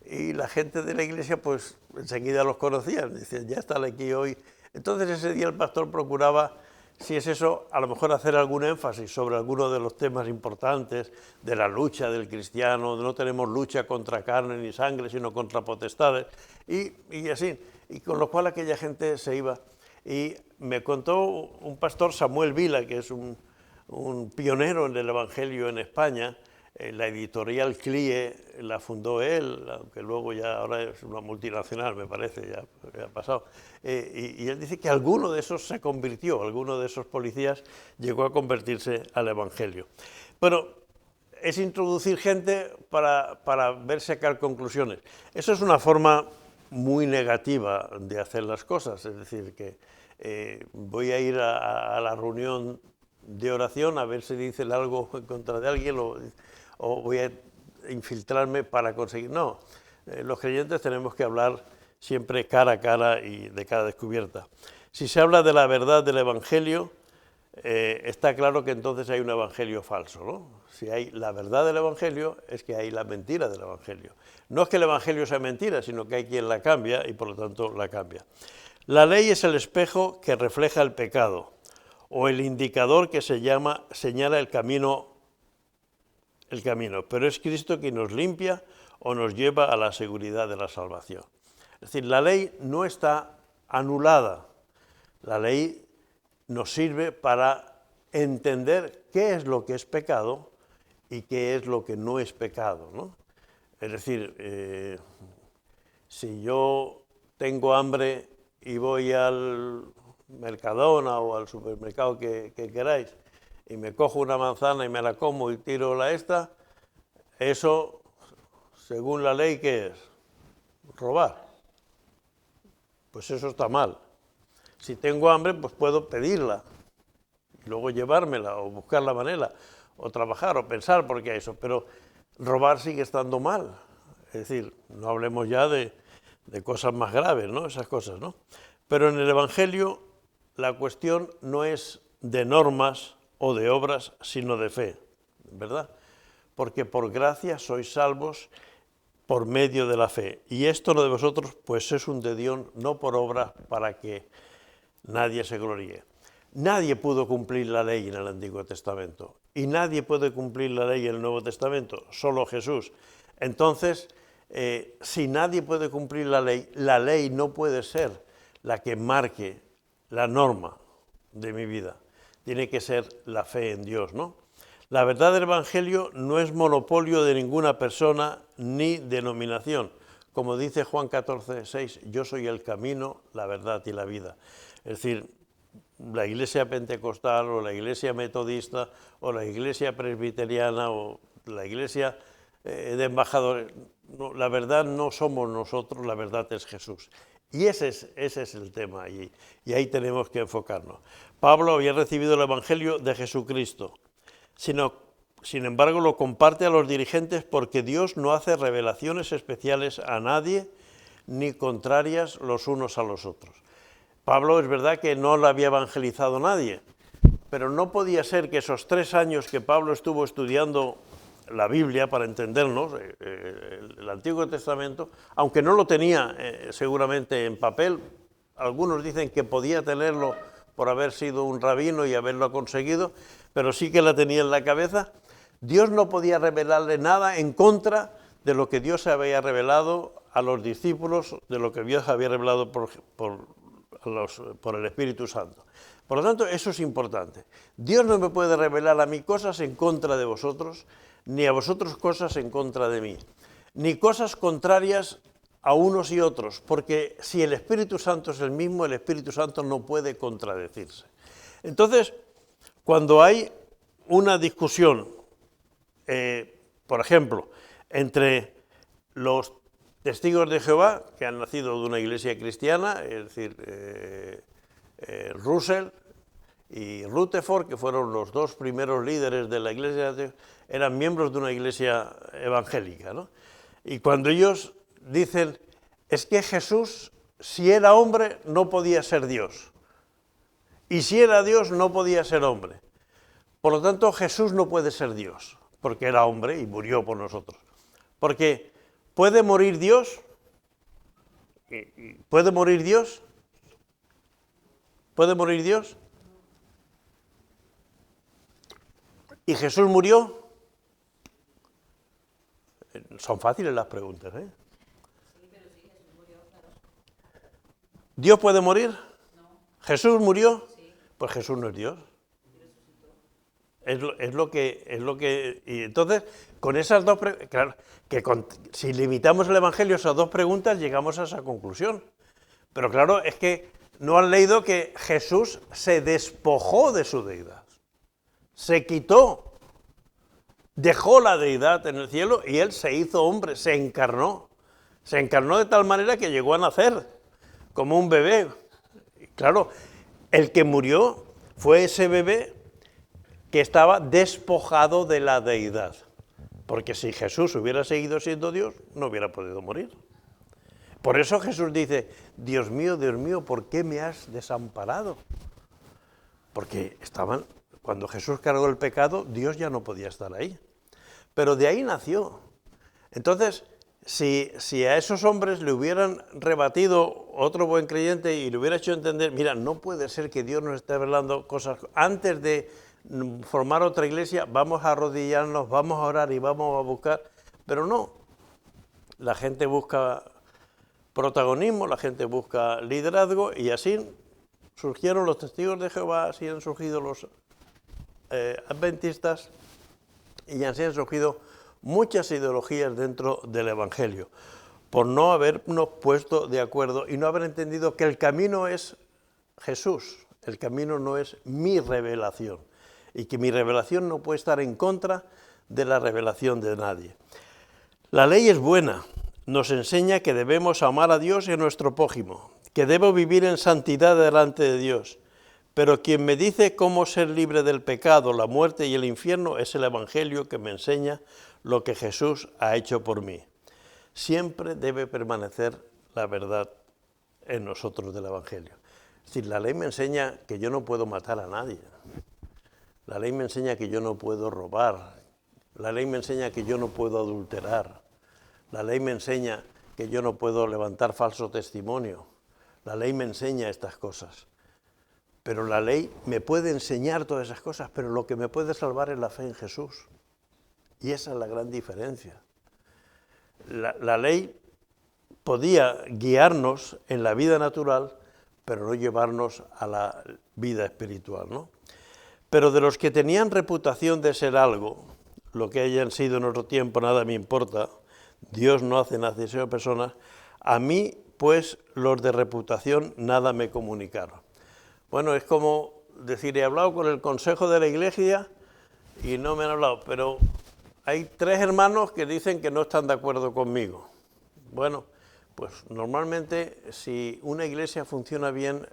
Y la gente de la iglesia pues enseguida los conocían, decían, ya están aquí hoy. Entonces ese día el pastor procuraba, si es eso, a lo mejor hacer algún énfasis sobre alguno de los temas importantes de la lucha del cristiano, no tenemos lucha contra carne ni sangre, sino contra potestades, y así, y con lo cual aquella gente se iba. Y me contó un pastor, Samuel Vila, que es un pionero en el Evangelio en España. La editorial CLIE la fundó él, aunque luego ya ahora es una multinacional, me parece, ya ha pasado. Y él dice que alguno de esos se convirtió, alguno de esos policías llegó a convertirse al Evangelio. Pero es introducir gente para ver sacar conclusiones. Eso es una forma muy negativa de hacer las cosas, es decir, que voy a ir a la reunión de oración a ver si dicen algo en contra de alguien o voy a infiltrarme para conseguir... No, los creyentes tenemos que hablar siempre cara a cara y de cara descubierta. Si se habla de la verdad del Evangelio, está claro que entonces hay un Evangelio falso, ¿no? Si hay la verdad del Evangelio, es que hay la mentira del Evangelio. No es que el Evangelio sea mentira, sino que hay quien la cambia y por lo tanto la cambia. La ley es el espejo que refleja el pecado o el indicador que señala el camino, pero es Cristo quien nos limpia o nos lleva a la seguridad de la salvación. Es decir, la ley no está anulada, la ley nos sirve para entender qué es lo que es pecado y qué es lo que no es pecado, ¿no? Es decir, si yo tengo hambre y voy al Mercadona o al supermercado que queráis y me cojo una manzana y me la como y tiro la esta, eso, según la ley, ¿qué es? Robar. Pues eso está mal. Si tengo hambre, pues puedo pedirla, y luego llevármela o buscar la manera, o trabajar o pensar por qué hay eso, pero robar sigue estando mal. Es decir, no hablemos ya de cosas más graves, ¿no? Esas cosas, ¿no? Pero en el Evangelio la cuestión no es de normas o de obras, sino de fe, ¿verdad? Porque por gracia sois salvos por medio de la fe. Y esto lo de vosotros, pues es un de Dios, no por obra, para que nadie se gloríe. Nadie pudo cumplir la ley en el Antiguo Testamento y nadie puede cumplir la ley en el Nuevo Testamento, solo Jesús. Entonces, si nadie puede cumplir la ley no puede ser la que marque la norma de mi vida. Tiene que ser la fe en Dios, ¿no? La verdad del Evangelio no es monopolio de ninguna persona ni denominación. Como dice Juan 14:6, yo soy el camino, la verdad y la vida. Es decir, la iglesia pentecostal o la iglesia metodista o la iglesia presbiteriana o la iglesia de embajadores, no, la verdad no somos nosotros, la verdad es Jesús. Y ese es el tema allí, y ahí tenemos que enfocarnos. Pablo había recibido el Evangelio de Jesucristo, sin embargo lo comparte a los dirigentes porque Dios no hace revelaciones especiales a nadie ni contrarias los unos a los otros. Pablo es verdad que no lo había evangelizado nadie, pero no podía ser que esos 3 años que Pablo estuvo estudiando la Biblia, para entendernos, el Antiguo Testamento, aunque no lo tenía seguramente en papel, algunos dicen que podía tenerlo por haber sido un rabino y haberlo conseguido, pero sí que la tenía en la cabeza. Dios no podía revelarle nada en contra de lo que Dios había revelado a los discípulos, de lo que Dios había revelado por el Espíritu Santo. Por lo tanto, eso es importante. Dios no me puede revelar a mí cosas en contra de vosotros, ni a vosotros cosas en contra de mí, ni cosas contrarias a unos y otros, porque si el Espíritu Santo es el mismo, el Espíritu Santo no puede contradecirse. Entonces, cuando hay una discusión, por ejemplo, entre los testigos de Jehová que han nacido de una iglesia cristiana, es decir, Russell y Rutherford, que fueron los dos primeros líderes de la iglesia, eran miembros de una iglesia evangélica, ¿no? Y cuando ellos dicen, es que Jesús, si era hombre, no podía ser Dios. Y si era Dios, no podía ser hombre. Por lo tanto, Jesús no puede ser Dios, porque era hombre y murió por nosotros. Porque ¿puede morir Dios? ¿Puede morir Dios? ¿Puede morir Dios? ¿Y Jesús murió? Son fáciles las preguntas, ¿eh? Sí, pero sí, Jesús murió, claro. ¿Dios puede morir? No. ¿Jesús murió? Sí. Pues Jesús no es Dios. Y resucitó. Es lo que... Y entonces, con esas dos preguntas, claro, si limitamos el Evangelio a esas dos preguntas, llegamos a esa conclusión. Pero claro, es que no han leído que Jesús se despojó de su deidad. Se quitó, dejó la deidad en el cielo y él se hizo hombre, se encarnó. Se encarnó de tal manera que llegó a nacer como un bebé. Y claro, el que murió fue ese bebé que estaba despojado de la deidad. Porque si Jesús hubiera seguido siendo Dios, no hubiera podido morir. Por eso Jesús dice, Dios mío, ¿por qué me has desamparado? Porque cuando Jesús cargó el pecado, Dios ya no podía estar ahí. Pero de ahí nació. Entonces, si a esos hombres le hubieran rebatido otro buen creyente y le hubiera hecho entender, mira, no puede ser que Dios nos esté revelando cosas, antes de formar otra iglesia, vamos a arrodillarnos, vamos a orar y vamos a buscar, pero no. La gente busca protagonismo, la gente busca liderazgo y así surgieron los testigos de Jehová, así han surgido los adventistas y así han surgido muchas ideologías dentro del Evangelio, por no habernos puesto de acuerdo y no haber entendido que el camino es Jesús, el camino no es mi revelación y que mi revelación no puede estar en contra de la revelación de nadie. La ley es buena, nos enseña que debemos amar a Dios y a nuestro prójimo, que debo vivir en santidad delante de Dios. Pero quien me dice cómo ser libre del pecado, la muerte y el infierno es el Evangelio que me enseña lo que Jesús ha hecho por mí. Siempre debe permanecer la verdad en nosotros del Evangelio. Es decir, la ley me enseña que yo no puedo matar a nadie. La ley me enseña que yo no puedo robar. La ley me enseña que yo no puedo adulterar. La ley me enseña que yo no puedo levantar falso testimonio. La ley me enseña estas cosas. Pero la ley me puede enseñar todas esas cosas, pero lo que me puede salvar es la fe en Jesús. Y esa es la gran diferencia. La ley podía guiarnos en la vida natural, pero no llevarnos a la vida espiritual, ¿no? Pero de los que tenían reputación de ser algo, lo que hayan sido en otro tiempo, nada me importa, Dios no hace nacimiento de personas, a mí, pues, los de reputación nada me comunicaron. Bueno, es como decir, he hablado con el consejo de la iglesia y no me han hablado, pero hay 3 hermanos que dicen que no están de acuerdo conmigo. Bueno, pues normalmente si una iglesia funciona bien,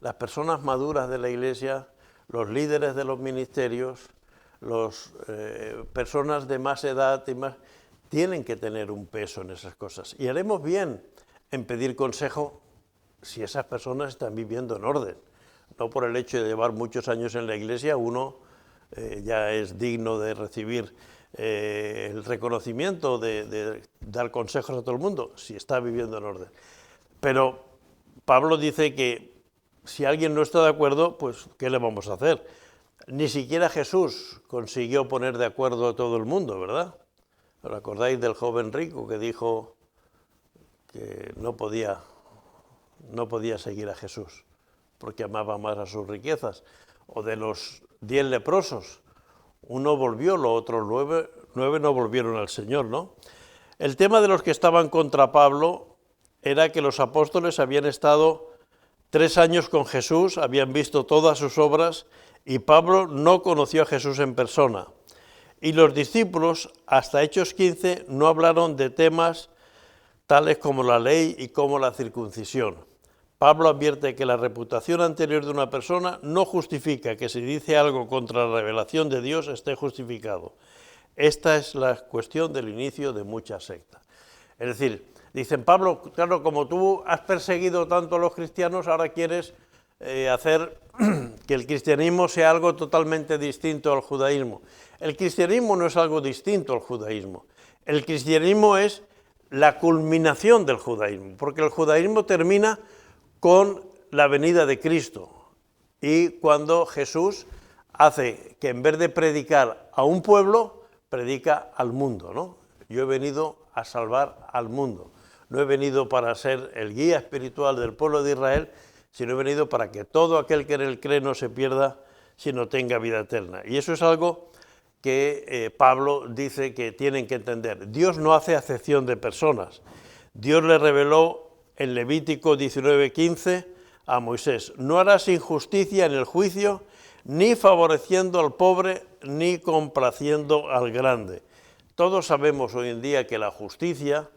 las personas maduras de la iglesia, los líderes de los ministerios, las personas de más edad y más, tienen que tener un peso en esas cosas. Y haremos bien en pedir consejo si esas personas están viviendo en orden. No por el hecho de llevar muchos años en la iglesia, uno ya es digno de recibir el reconocimiento de dar consejos a todo el mundo, si está viviendo en orden. Pero Pablo dice que si alguien no está de acuerdo, pues ¿qué le vamos a hacer? Ni siquiera Jesús consiguió poner de acuerdo a todo el mundo, ¿verdad? ¿Os acordáis del joven rico que dijo que no podía seguir a Jesús porque amaba más a sus riquezas? O de los 10 leprosos, uno volvió, los otros 9 no volvieron al Señor, ¿no? El tema de los que estaban contra Pablo era que los apóstoles habían estado 3 años con Jesús, habían visto todas sus obras y Pablo no conoció a Jesús en persona. Y los discípulos, hasta Hechos 15, no hablaron de temas tales como la ley y como la circuncisión. Pablo advierte que la reputación anterior de una persona no justifica que si dice algo contra la revelación de Dios esté justificado. Esta es la cuestión del inicio de muchas sectas. Es decir, dicen, Pablo, claro, como tú has perseguido tanto a los cristianos, ahora quieres hacer que el cristianismo sea algo totalmente distinto al judaísmo. El cristianismo no es algo distinto al judaísmo. El cristianismo es la culminación del judaísmo, porque el judaísmo termina con la venida de Cristo y cuando Jesús hace que en vez de predicar a un pueblo, predica al mundo, ¿no? Yo he venido a salvar al mundo. No he venido para ser el guía espiritual del pueblo de Israel, sino he venido para que todo aquel que en él cree no se pierda, sino tenga vida eterna. Y eso es algo que Pablo dice que tienen que entender. Dios no hace acepción de personas. Dios le reveló en Levítico 19:15 a Moisés, no harás injusticia en el juicio, ni favoreciendo al pobre, ni complaciendo al grande. Todos sabemos hoy en día que la justicia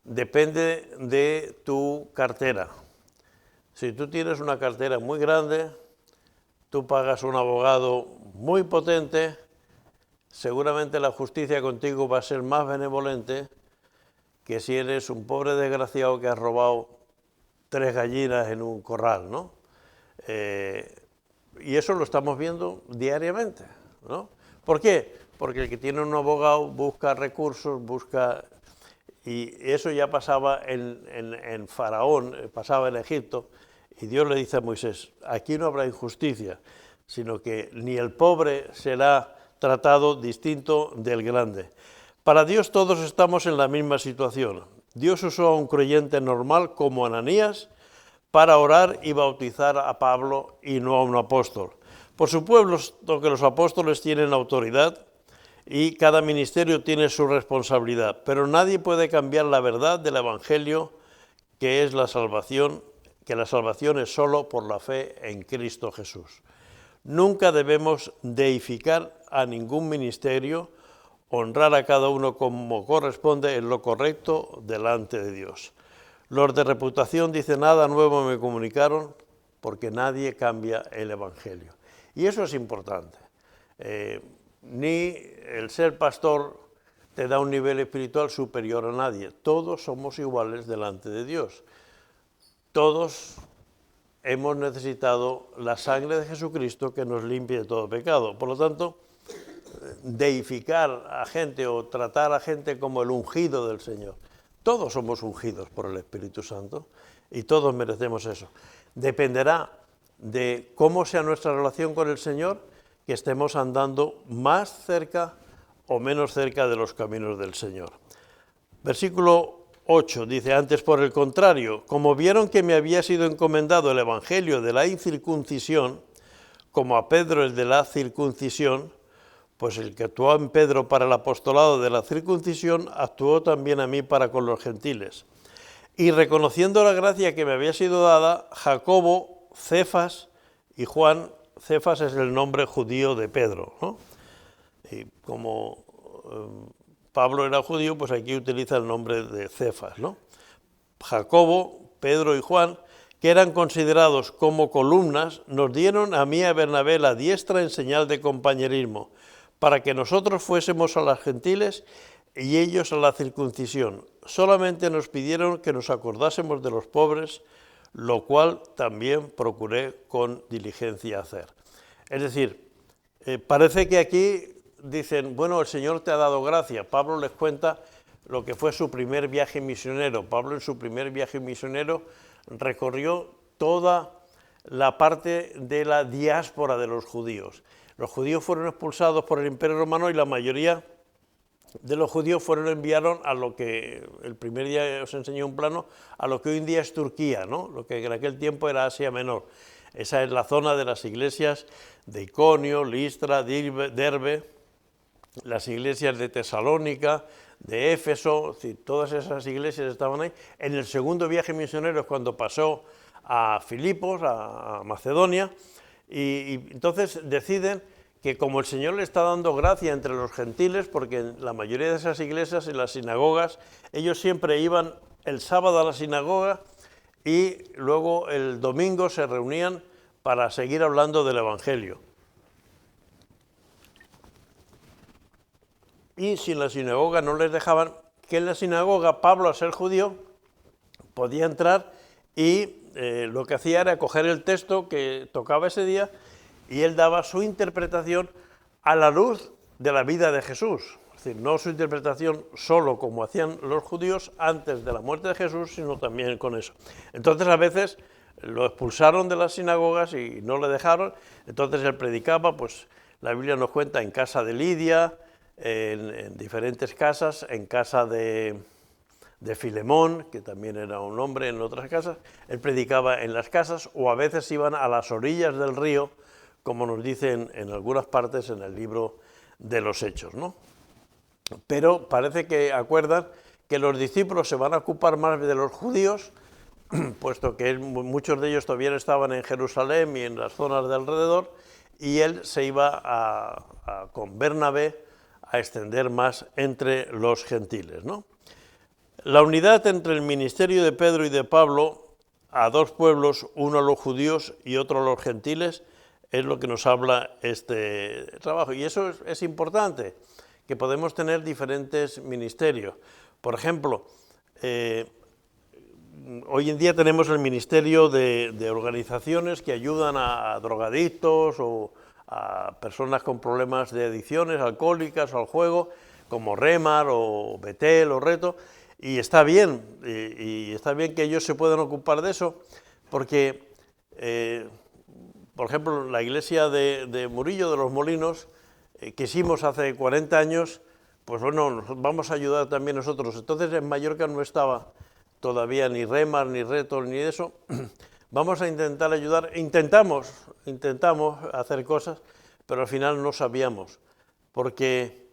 depende de tu cartera. Si tú tienes una cartera muy grande, tú pagas un abogado muy potente, seguramente la justicia contigo va a ser más benevolente que si eres un pobre desgraciado que has robado 3 gallinas en un corral, ¿no? Y eso lo estamos viendo diariamente, ¿no? ¿Por qué? Porque el que tiene un abogado busca recursos, y eso ya pasaba en Faraón, pasaba en Egipto, y Dios le dice a Moisés, aquí no habrá injusticia, sino que ni el pobre será tratado distinto del grande. Para Dios todos estamos en la misma situación. Dios usó a un creyente normal como Ananías para orar y bautizar a Pablo y no a un apóstol. Por supuesto que los apóstoles tienen autoridad y cada ministerio tiene su responsabilidad, pero nadie puede cambiar la verdad del Evangelio, que es la salvación, que la salvación es solo por la fe en Cristo Jesús. Nunca debemos deificar a ningún ministerio, honrar a cada uno como corresponde en lo correcto delante de Dios. Los de reputación dicen, nada nuevo me comunicaron, porque nadie cambia el Evangelio. Y eso es importante. Ni el ser pastor te da un nivel espiritual superior a nadie. Todos somos iguales delante de Dios. Todos hemos necesitado la sangre de Jesucristo que nos limpie de todo pecado. Por lo tanto, deificar a gente o tratar a gente como el ungido del Señor. Todos somos ungidos por el Espíritu Santo y todos merecemos eso. Dependerá de cómo sea nuestra relación con el Señor, que estemos andando más cerca o menos cerca de los caminos del Señor. Versículo 8 dice, antes por el contrario, como vieron que me había sido encomendado el evangelio de la incircuncisión, como a Pedro el de la circuncisión, pues el que actuó en Pedro para el apostolado de la circuncisión, actuó también a mí para con los gentiles. Y reconociendo la gracia que me había sido dada, Jacobo, Cefas y Juan, Cefas es el nombre judío de Pedro, ¿no? Y como Pablo era judío, pues aquí utiliza el nombre de Cefas, ¿no? Jacobo, Pedro y Juan, que eran considerados como columnas, nos dieron a mí y a Bernabé la diestra en señal de compañerismo, para que nosotros fuésemos a las gentiles y ellos a la circuncisión. Solamente nos pidieron que nos acordásemos de los pobres, lo cual también procuré con diligencia hacer. Es decir, parece que aquí dicen, bueno, el Señor te ha dado gracia. Pablo les cuenta lo que fue su primer viaje misionero. Pablo en su primer viaje misionero recorrió toda la parte de la diáspora de los judíos. Los judíos fueron expulsados por el Imperio Romano y la mayoría de los judíos enviaron a lo que, el primer día os enseñé un plano, a lo que hoy en día es Turquía, ¿no? Lo que en aquel tiempo era Asia Menor. Esa es la zona de las iglesias de Iconio, Listra, Derbe, las iglesias de Tesalónica, de Éfeso, todas esas iglesias estaban ahí. En el segundo viaje misionero es cuando pasó a Filipos, a Macedonia, y entonces deciden que como el Señor le está dando gracia entre los gentiles, porque en la mayoría de esas iglesias, en las sinagogas, ellos siempre iban el sábado a la sinagoga y luego el domingo se reunían para seguir hablando del Evangelio. Y si en la sinagoga no les dejaban, que en la sinagoga Pablo, al ser judío, podía entrar y lo que hacía era coger el texto que tocaba ese día y él daba su interpretación a la luz de la vida de Jesús. Es decir, no su interpretación solo como hacían los judíos antes de la muerte de Jesús, sino también con eso. Entonces a veces lo expulsaron de las sinagogas y no le dejaron, entonces él predicaba, pues la Biblia nos cuenta en casa de Lidia, en diferentes casas, en casa de Filemón, que también era un hombre en otras casas, él predicaba en las casas o a veces iban a las orillas del río, como nos dicen en algunas partes en el libro de los Hechos, ¿no? Pero parece que acuerdan que los discípulos se van a ocupar más de los judíos, puesto que muchos de ellos todavía estaban en Jerusalén y en las zonas de alrededor, y él se iba con Bernabé a extender más entre los gentiles, ¿no? La unidad entre el ministerio de Pedro y de Pablo a dos pueblos, uno a los judíos y otro a los gentiles, es lo que nos habla este trabajo. Y eso es importante, que podemos tener diferentes ministerios. Por ejemplo, hoy en día tenemos el ministerio de organizaciones que ayudan a drogadictos o a personas con problemas de adicciones alcohólicas o al juego, como Remar o Betel o Reto, y está bien, y está bien que ellos se puedan ocupar de eso, porque, por ejemplo, la iglesia de Murillo de los Molinos, que hicimos hace 40 años, pues bueno, vamos a ayudar también nosotros. Entonces en Mallorca no estaba todavía ni Remar, ni Reto, ni eso. Vamos a intentar ayudar, intentamos hacer cosas, pero al final no sabíamos, porque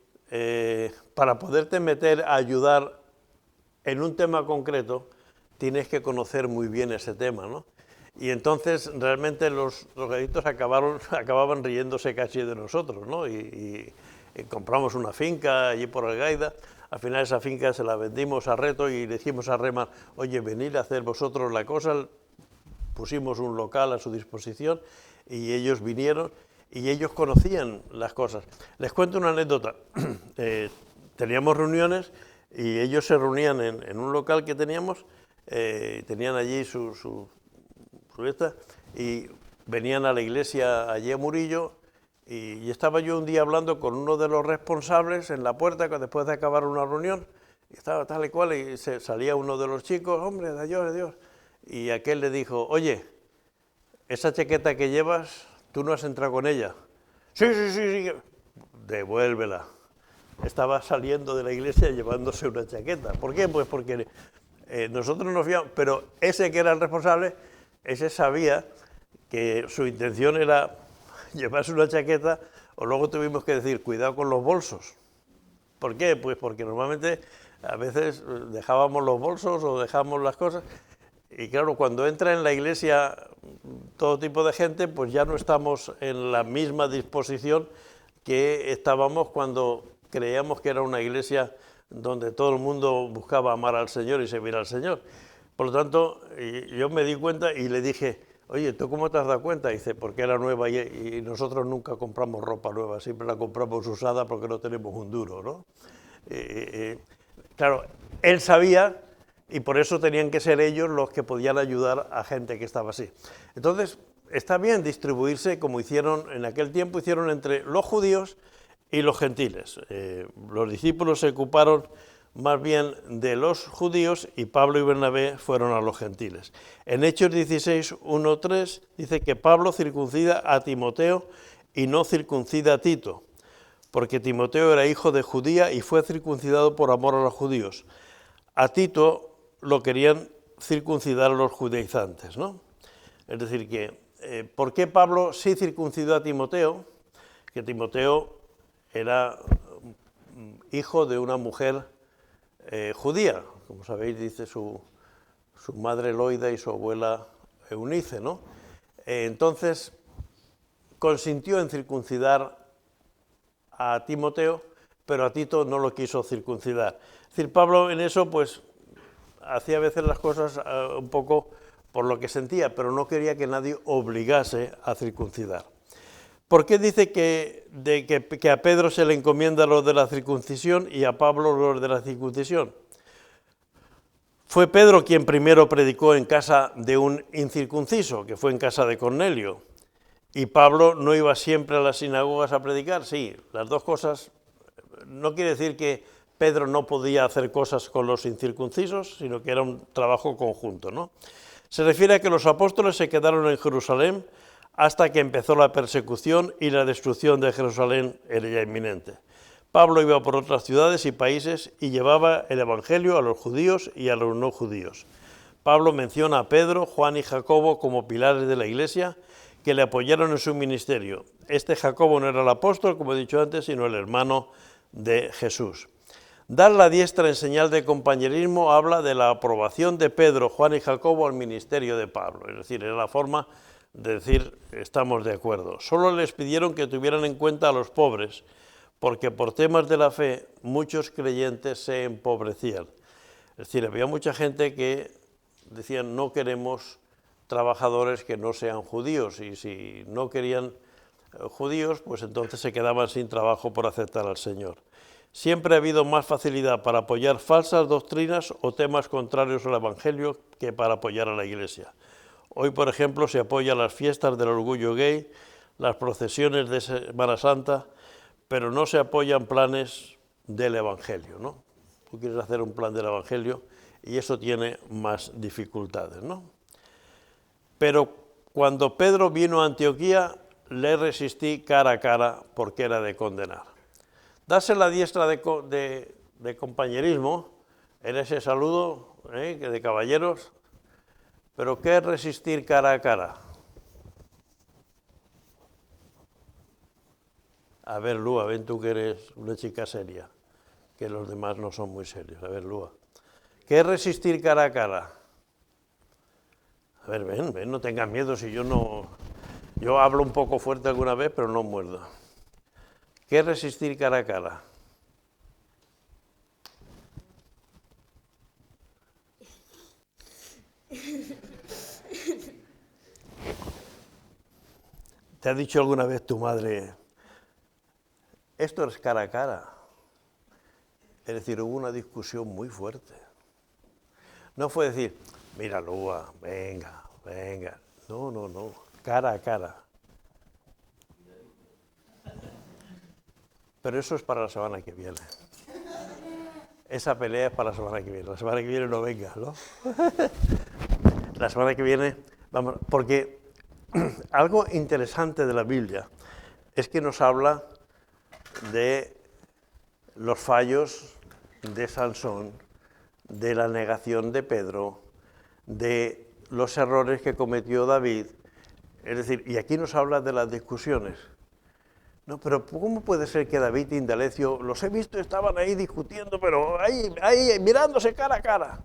para poderte meter a ayudar en un tema concreto, tienes que conocer muy bien ese tema, ¿no? Y entonces realmente los drogadictos acababan riéndose casi de nosotros, ¿no? Y compramos una finca allí por Algaida. Al final esa finca se la vendimos a Reto y le dijimos a Remar, oye, venid a hacer vosotros la cosa. Pusimos un local a su disposición y ellos vinieron y ellos conocían las cosas. Les cuento una anécdota. Teníamos reuniones y ellos se reunían en un local que teníamos, tenían allí su esta, y venían a la iglesia allí a Murillo y estaba yo un día hablando con uno de los responsables en la puerta después de acabar una reunión y estaba tal y cual y salía uno de los chicos, hombre, de Dios, y aquel le dijo, oye, esa chaqueta que llevas, tú no has entrado con ella. Sí, devuélvela. Estaba saliendo de la iglesia llevándose una chaqueta. ¿Por qué? Pues porque nosotros nos fiamos, pero ese que era el responsable, ese sabía que su intención era llevarse una chaqueta, o luego tuvimos que decir, cuidado con los bolsos. ¿Por qué? Pues porque normalmente a veces dejábamos los bolsos o dejamos las cosas, y claro, cuando entra en la iglesia todo tipo de gente, pues ya no estamos en la misma disposición que estábamos cuando creíamos que era una iglesia donde todo el mundo buscaba amar al Señor y servir al Señor. Por lo tanto, yo me di cuenta y le dije, oye, ¿tú cómo te has dado cuenta? Y dice, porque era nueva y nosotros nunca compramos ropa nueva, siempre la compramos usada porque no tenemos un duro, ¿no? Claro, él sabía y por eso tenían que ser ellos los que podían ayudar a gente que estaba así. Entonces, está bien distribuirse como hicieron en aquel tiempo, hicieron entre los judíos y los gentiles. Los discípulos se ocuparon más bien de los judíos y Pablo y Bernabé fueron a los gentiles. En Hechos 16, 1, 3 dice que Pablo circuncida a Timoteo y no circuncida a Tito, porque Timoteo era hijo de judía y fue circuncidado por amor a los judíos. A Tito lo querían circuncidar a los judaizantes, ¿no? Es decir, que ¿por qué Pablo sí circuncidó a Timoteo? Que Timoteo era hijo de una mujer judía, como sabéis, dice su madre Loida y su abuela Eunice, ¿no? Entonces consintió en circuncidar a Timoteo, pero a Tito no lo quiso circuncidar. Es decir, Pablo en eso pues hacía a veces las cosas un poco por lo que sentía, pero no quería que nadie obligase a circuncidar. ¿Por qué dice que a Pedro se le encomienda lo de la circuncisión y a Pablo lo de la circuncisión? Fue Pedro quien primero predicó en casa de un incircunciso, que fue en casa de Cornelio. Y Pablo no iba siempre a las sinagogas a predicar. Sí, las dos cosas. No quiere decir que Pedro no podía hacer cosas con los incircuncisos, sino que era un trabajo conjunto, ¿no? Se refiere a que los apóstoles se quedaron en Jerusalén hasta que empezó la persecución y la destrucción de Jerusalén era ya inminente. Pablo iba por otras ciudades y países y llevaba el evangelio a los judíos y a los no judíos. Pablo menciona a Pedro, Juan y Jacobo como pilares de la iglesia que le apoyaron en su ministerio. Este Jacobo no era el apóstol, como he dicho antes, sino el hermano de Jesús. Dar la diestra en señal de compañerismo habla de la aprobación de Pedro, Juan y Jacobo al ministerio de Pablo. Es decir, era la forma de decir, estamos de acuerdo. Solo les pidieron que tuvieran en cuenta a los pobres, porque por temas de la fe muchos creyentes se empobrecían. Es decir, había mucha gente que decían, no queremos trabajadores que no sean judíos, y si no querían judíos, pues entonces se quedaban sin trabajo por aceptar al Señor. Siempre ha habido más facilidad para apoyar falsas doctrinas o temas contrarios al Evangelio que para apoyar a la Iglesia. Hoy, por ejemplo, se apoya las fiestas del orgullo gay, las procesiones de Semana Santa, pero no se apoyan planes del Evangelio, ¿no? Tú quieres hacer un plan del Evangelio y eso tiene más dificultades, ¿no? Pero cuando Pedro vino a Antioquía, le resistí cara a cara porque era de condenar. Darse la diestra de compañerismo en ese saludo de caballeros, pero ¿qué es resistir cara a cara? A ver, Lua, ven tú que eres una chica seria, que los demás no son muy serios. A ver, Lua, ¿qué es resistir cara a cara? A ver, ven, no tengas miedo si yo no... Yo hablo un poco fuerte alguna vez, pero no muerdo. ¿Qué es resistir cara a cara? ¿Te ha dicho alguna vez tu madre, esto es cara a cara? Es decir, hubo una discusión muy fuerte. No fue decir, mira, Lua, venga. No, cara a cara. Pero eso es para la semana que viene. Esa pelea es para la semana que viene. La semana que viene no venga, ¿no? La semana que viene, vamos, porque algo interesante de la Biblia es que nos habla de los fallos de Sansón, de la negación de Pedro, de los errores que cometió David. Es decir, y aquí nos habla de las discusiones. No, pero ¿cómo puede ser que David y Indalecio, los he visto, estaban ahí discutiendo, pero ahí mirándose cara a cara?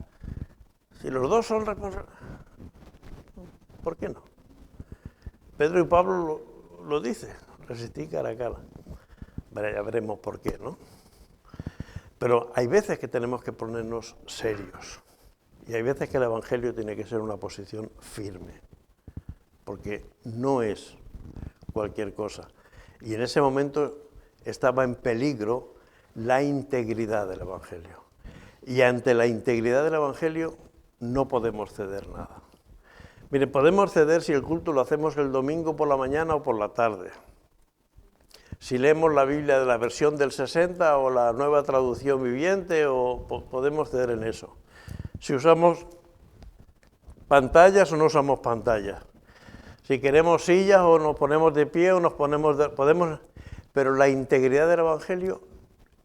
Si los dos son responsables, ¿por qué no? Pedro y Pablo lo dicen, resistí cara a cara. Ya veremos por qué, ¿no? Pero hay veces que tenemos que ponernos serios. Y hay veces que el Evangelio tiene que ser una posición firme. Porque no es cualquier cosa. Y en ese momento estaba en peligro la integridad del Evangelio. Y ante la integridad del Evangelio no podemos ceder nada. Mire, podemos ceder si el culto lo hacemos el domingo por la mañana o por la tarde. Si leemos la Biblia de la versión del 60 o la nueva traducción viviente, podemos ceder en eso. Si usamos pantallas o no usamos pantallas. Si queremos sillas o nos ponemos de pie o nos ponemos podemos, pero la integridad del Evangelio,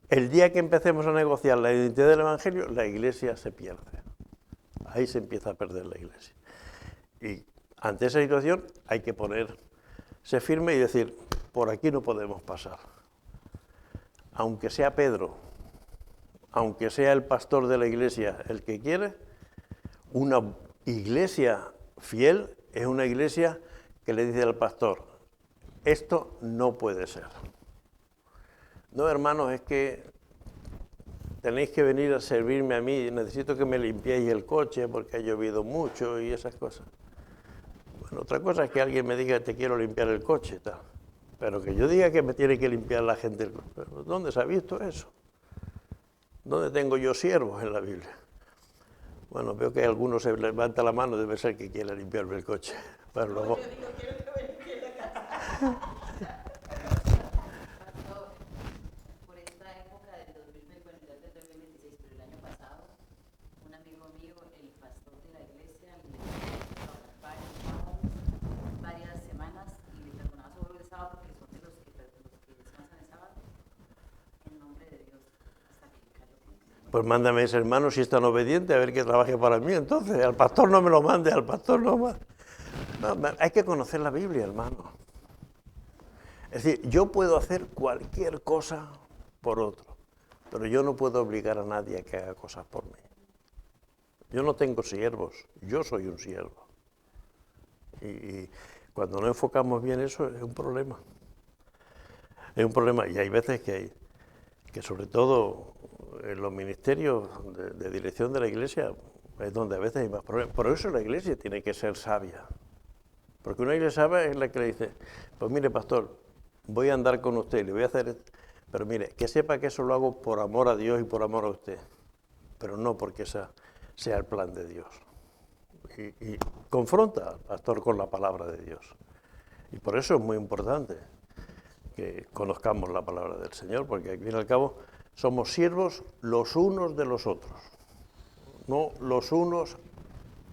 el día que empecemos a negociar la identidad del Evangelio, la Iglesia se pierde. Ahí se empieza a perder la Iglesia. Y ante esa situación hay que ponerse firme y decir, por aquí no podemos pasar. Aunque sea Pedro, aunque sea el pastor de la Iglesia el que quiere, una iglesia fiel es una iglesia que le dice al pastor, esto no puede ser. no hermanos, es que tenéis que venir a servirme a mí, necesito que me limpiéis el coche porque ha llovido mucho y esas cosas. Bueno, otra cosa es que alguien me diga te quiero limpiar el coche, tal. Pero que yo diga que me tiene que limpiar la gente el coche. ¿Dónde se ha visto eso? ¿Dónde tengo yo siervos en la Biblia? Bueno, veo que algunos se levanta la mano, debe ser que quiere limpiarme el coche. Pero luego... Yo digo, quiero que me limpie la casa. Pastor, por esta época del 2024 del 2026, pero el año pasado, un amigo mío, el pastor de la iglesia, le hizo varias semanas y le perdonaba solo el sábado, porque son de los que descansan el sábado, en nombre de Dios, hasta que cayó con él. Pues mándame ese hermano si es tan obediente, a ver que trabaje para mí. Entonces, al pastor no me lo mande, al pastor no más. No, hay que conocer la Biblia, hermano. Es decir, yo puedo hacer cualquier cosa por otro, pero yo no puedo obligar a nadie a que haga cosas por mí. Yo no tengo siervos, yo soy un siervo. Y cuando no enfocamos bien eso es un problema. Es un problema, y hay veces que sobre todo en los ministerios de dirección de la iglesia es donde a veces hay más problemas. Por eso la iglesia tiene que ser sabia. Porque una iglesia sabia es la que le dice, pues mire pastor, voy a andar con usted, le voy a hacer esto, pero mire, que sepa que eso lo hago por amor a Dios y por amor a usted, pero no porque esa sea el plan de Dios. Y confronta al pastor con la palabra de Dios. Y por eso es muy importante que conozcamos la palabra del Señor, porque al fin y al cabo somos siervos los unos de los otros, no los unos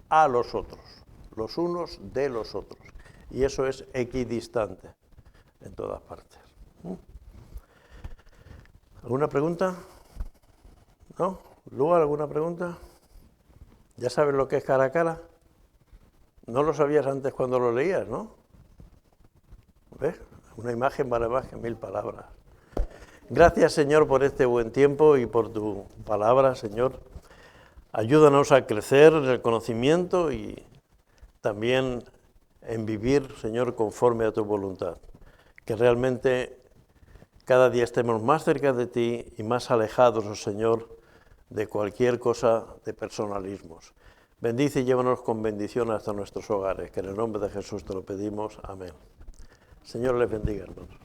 a los otros, los unos de los otros. Y eso es equidistante en todas partes. ¿Alguna pregunta? ¿No? ¿Luego alguna pregunta? ¿Ya sabes lo que es cara a cara? No lo sabías antes cuando lo leías, ¿no? ¿Ves? Una imagen vale más que 1000 palabras. Gracias, Señor, por este buen tiempo y por tu palabra, Señor. Ayúdanos a crecer en el conocimiento y también en vivir, Señor, conforme a tu voluntad. Que realmente cada día estemos más cerca de ti y más alejados, oh Señor, de cualquier cosa de personalismos. Bendice y llévanos con bendición hasta nuestros hogares, que en el nombre de Jesús te lo pedimos. Amén. Señor les bendiga, hermanos.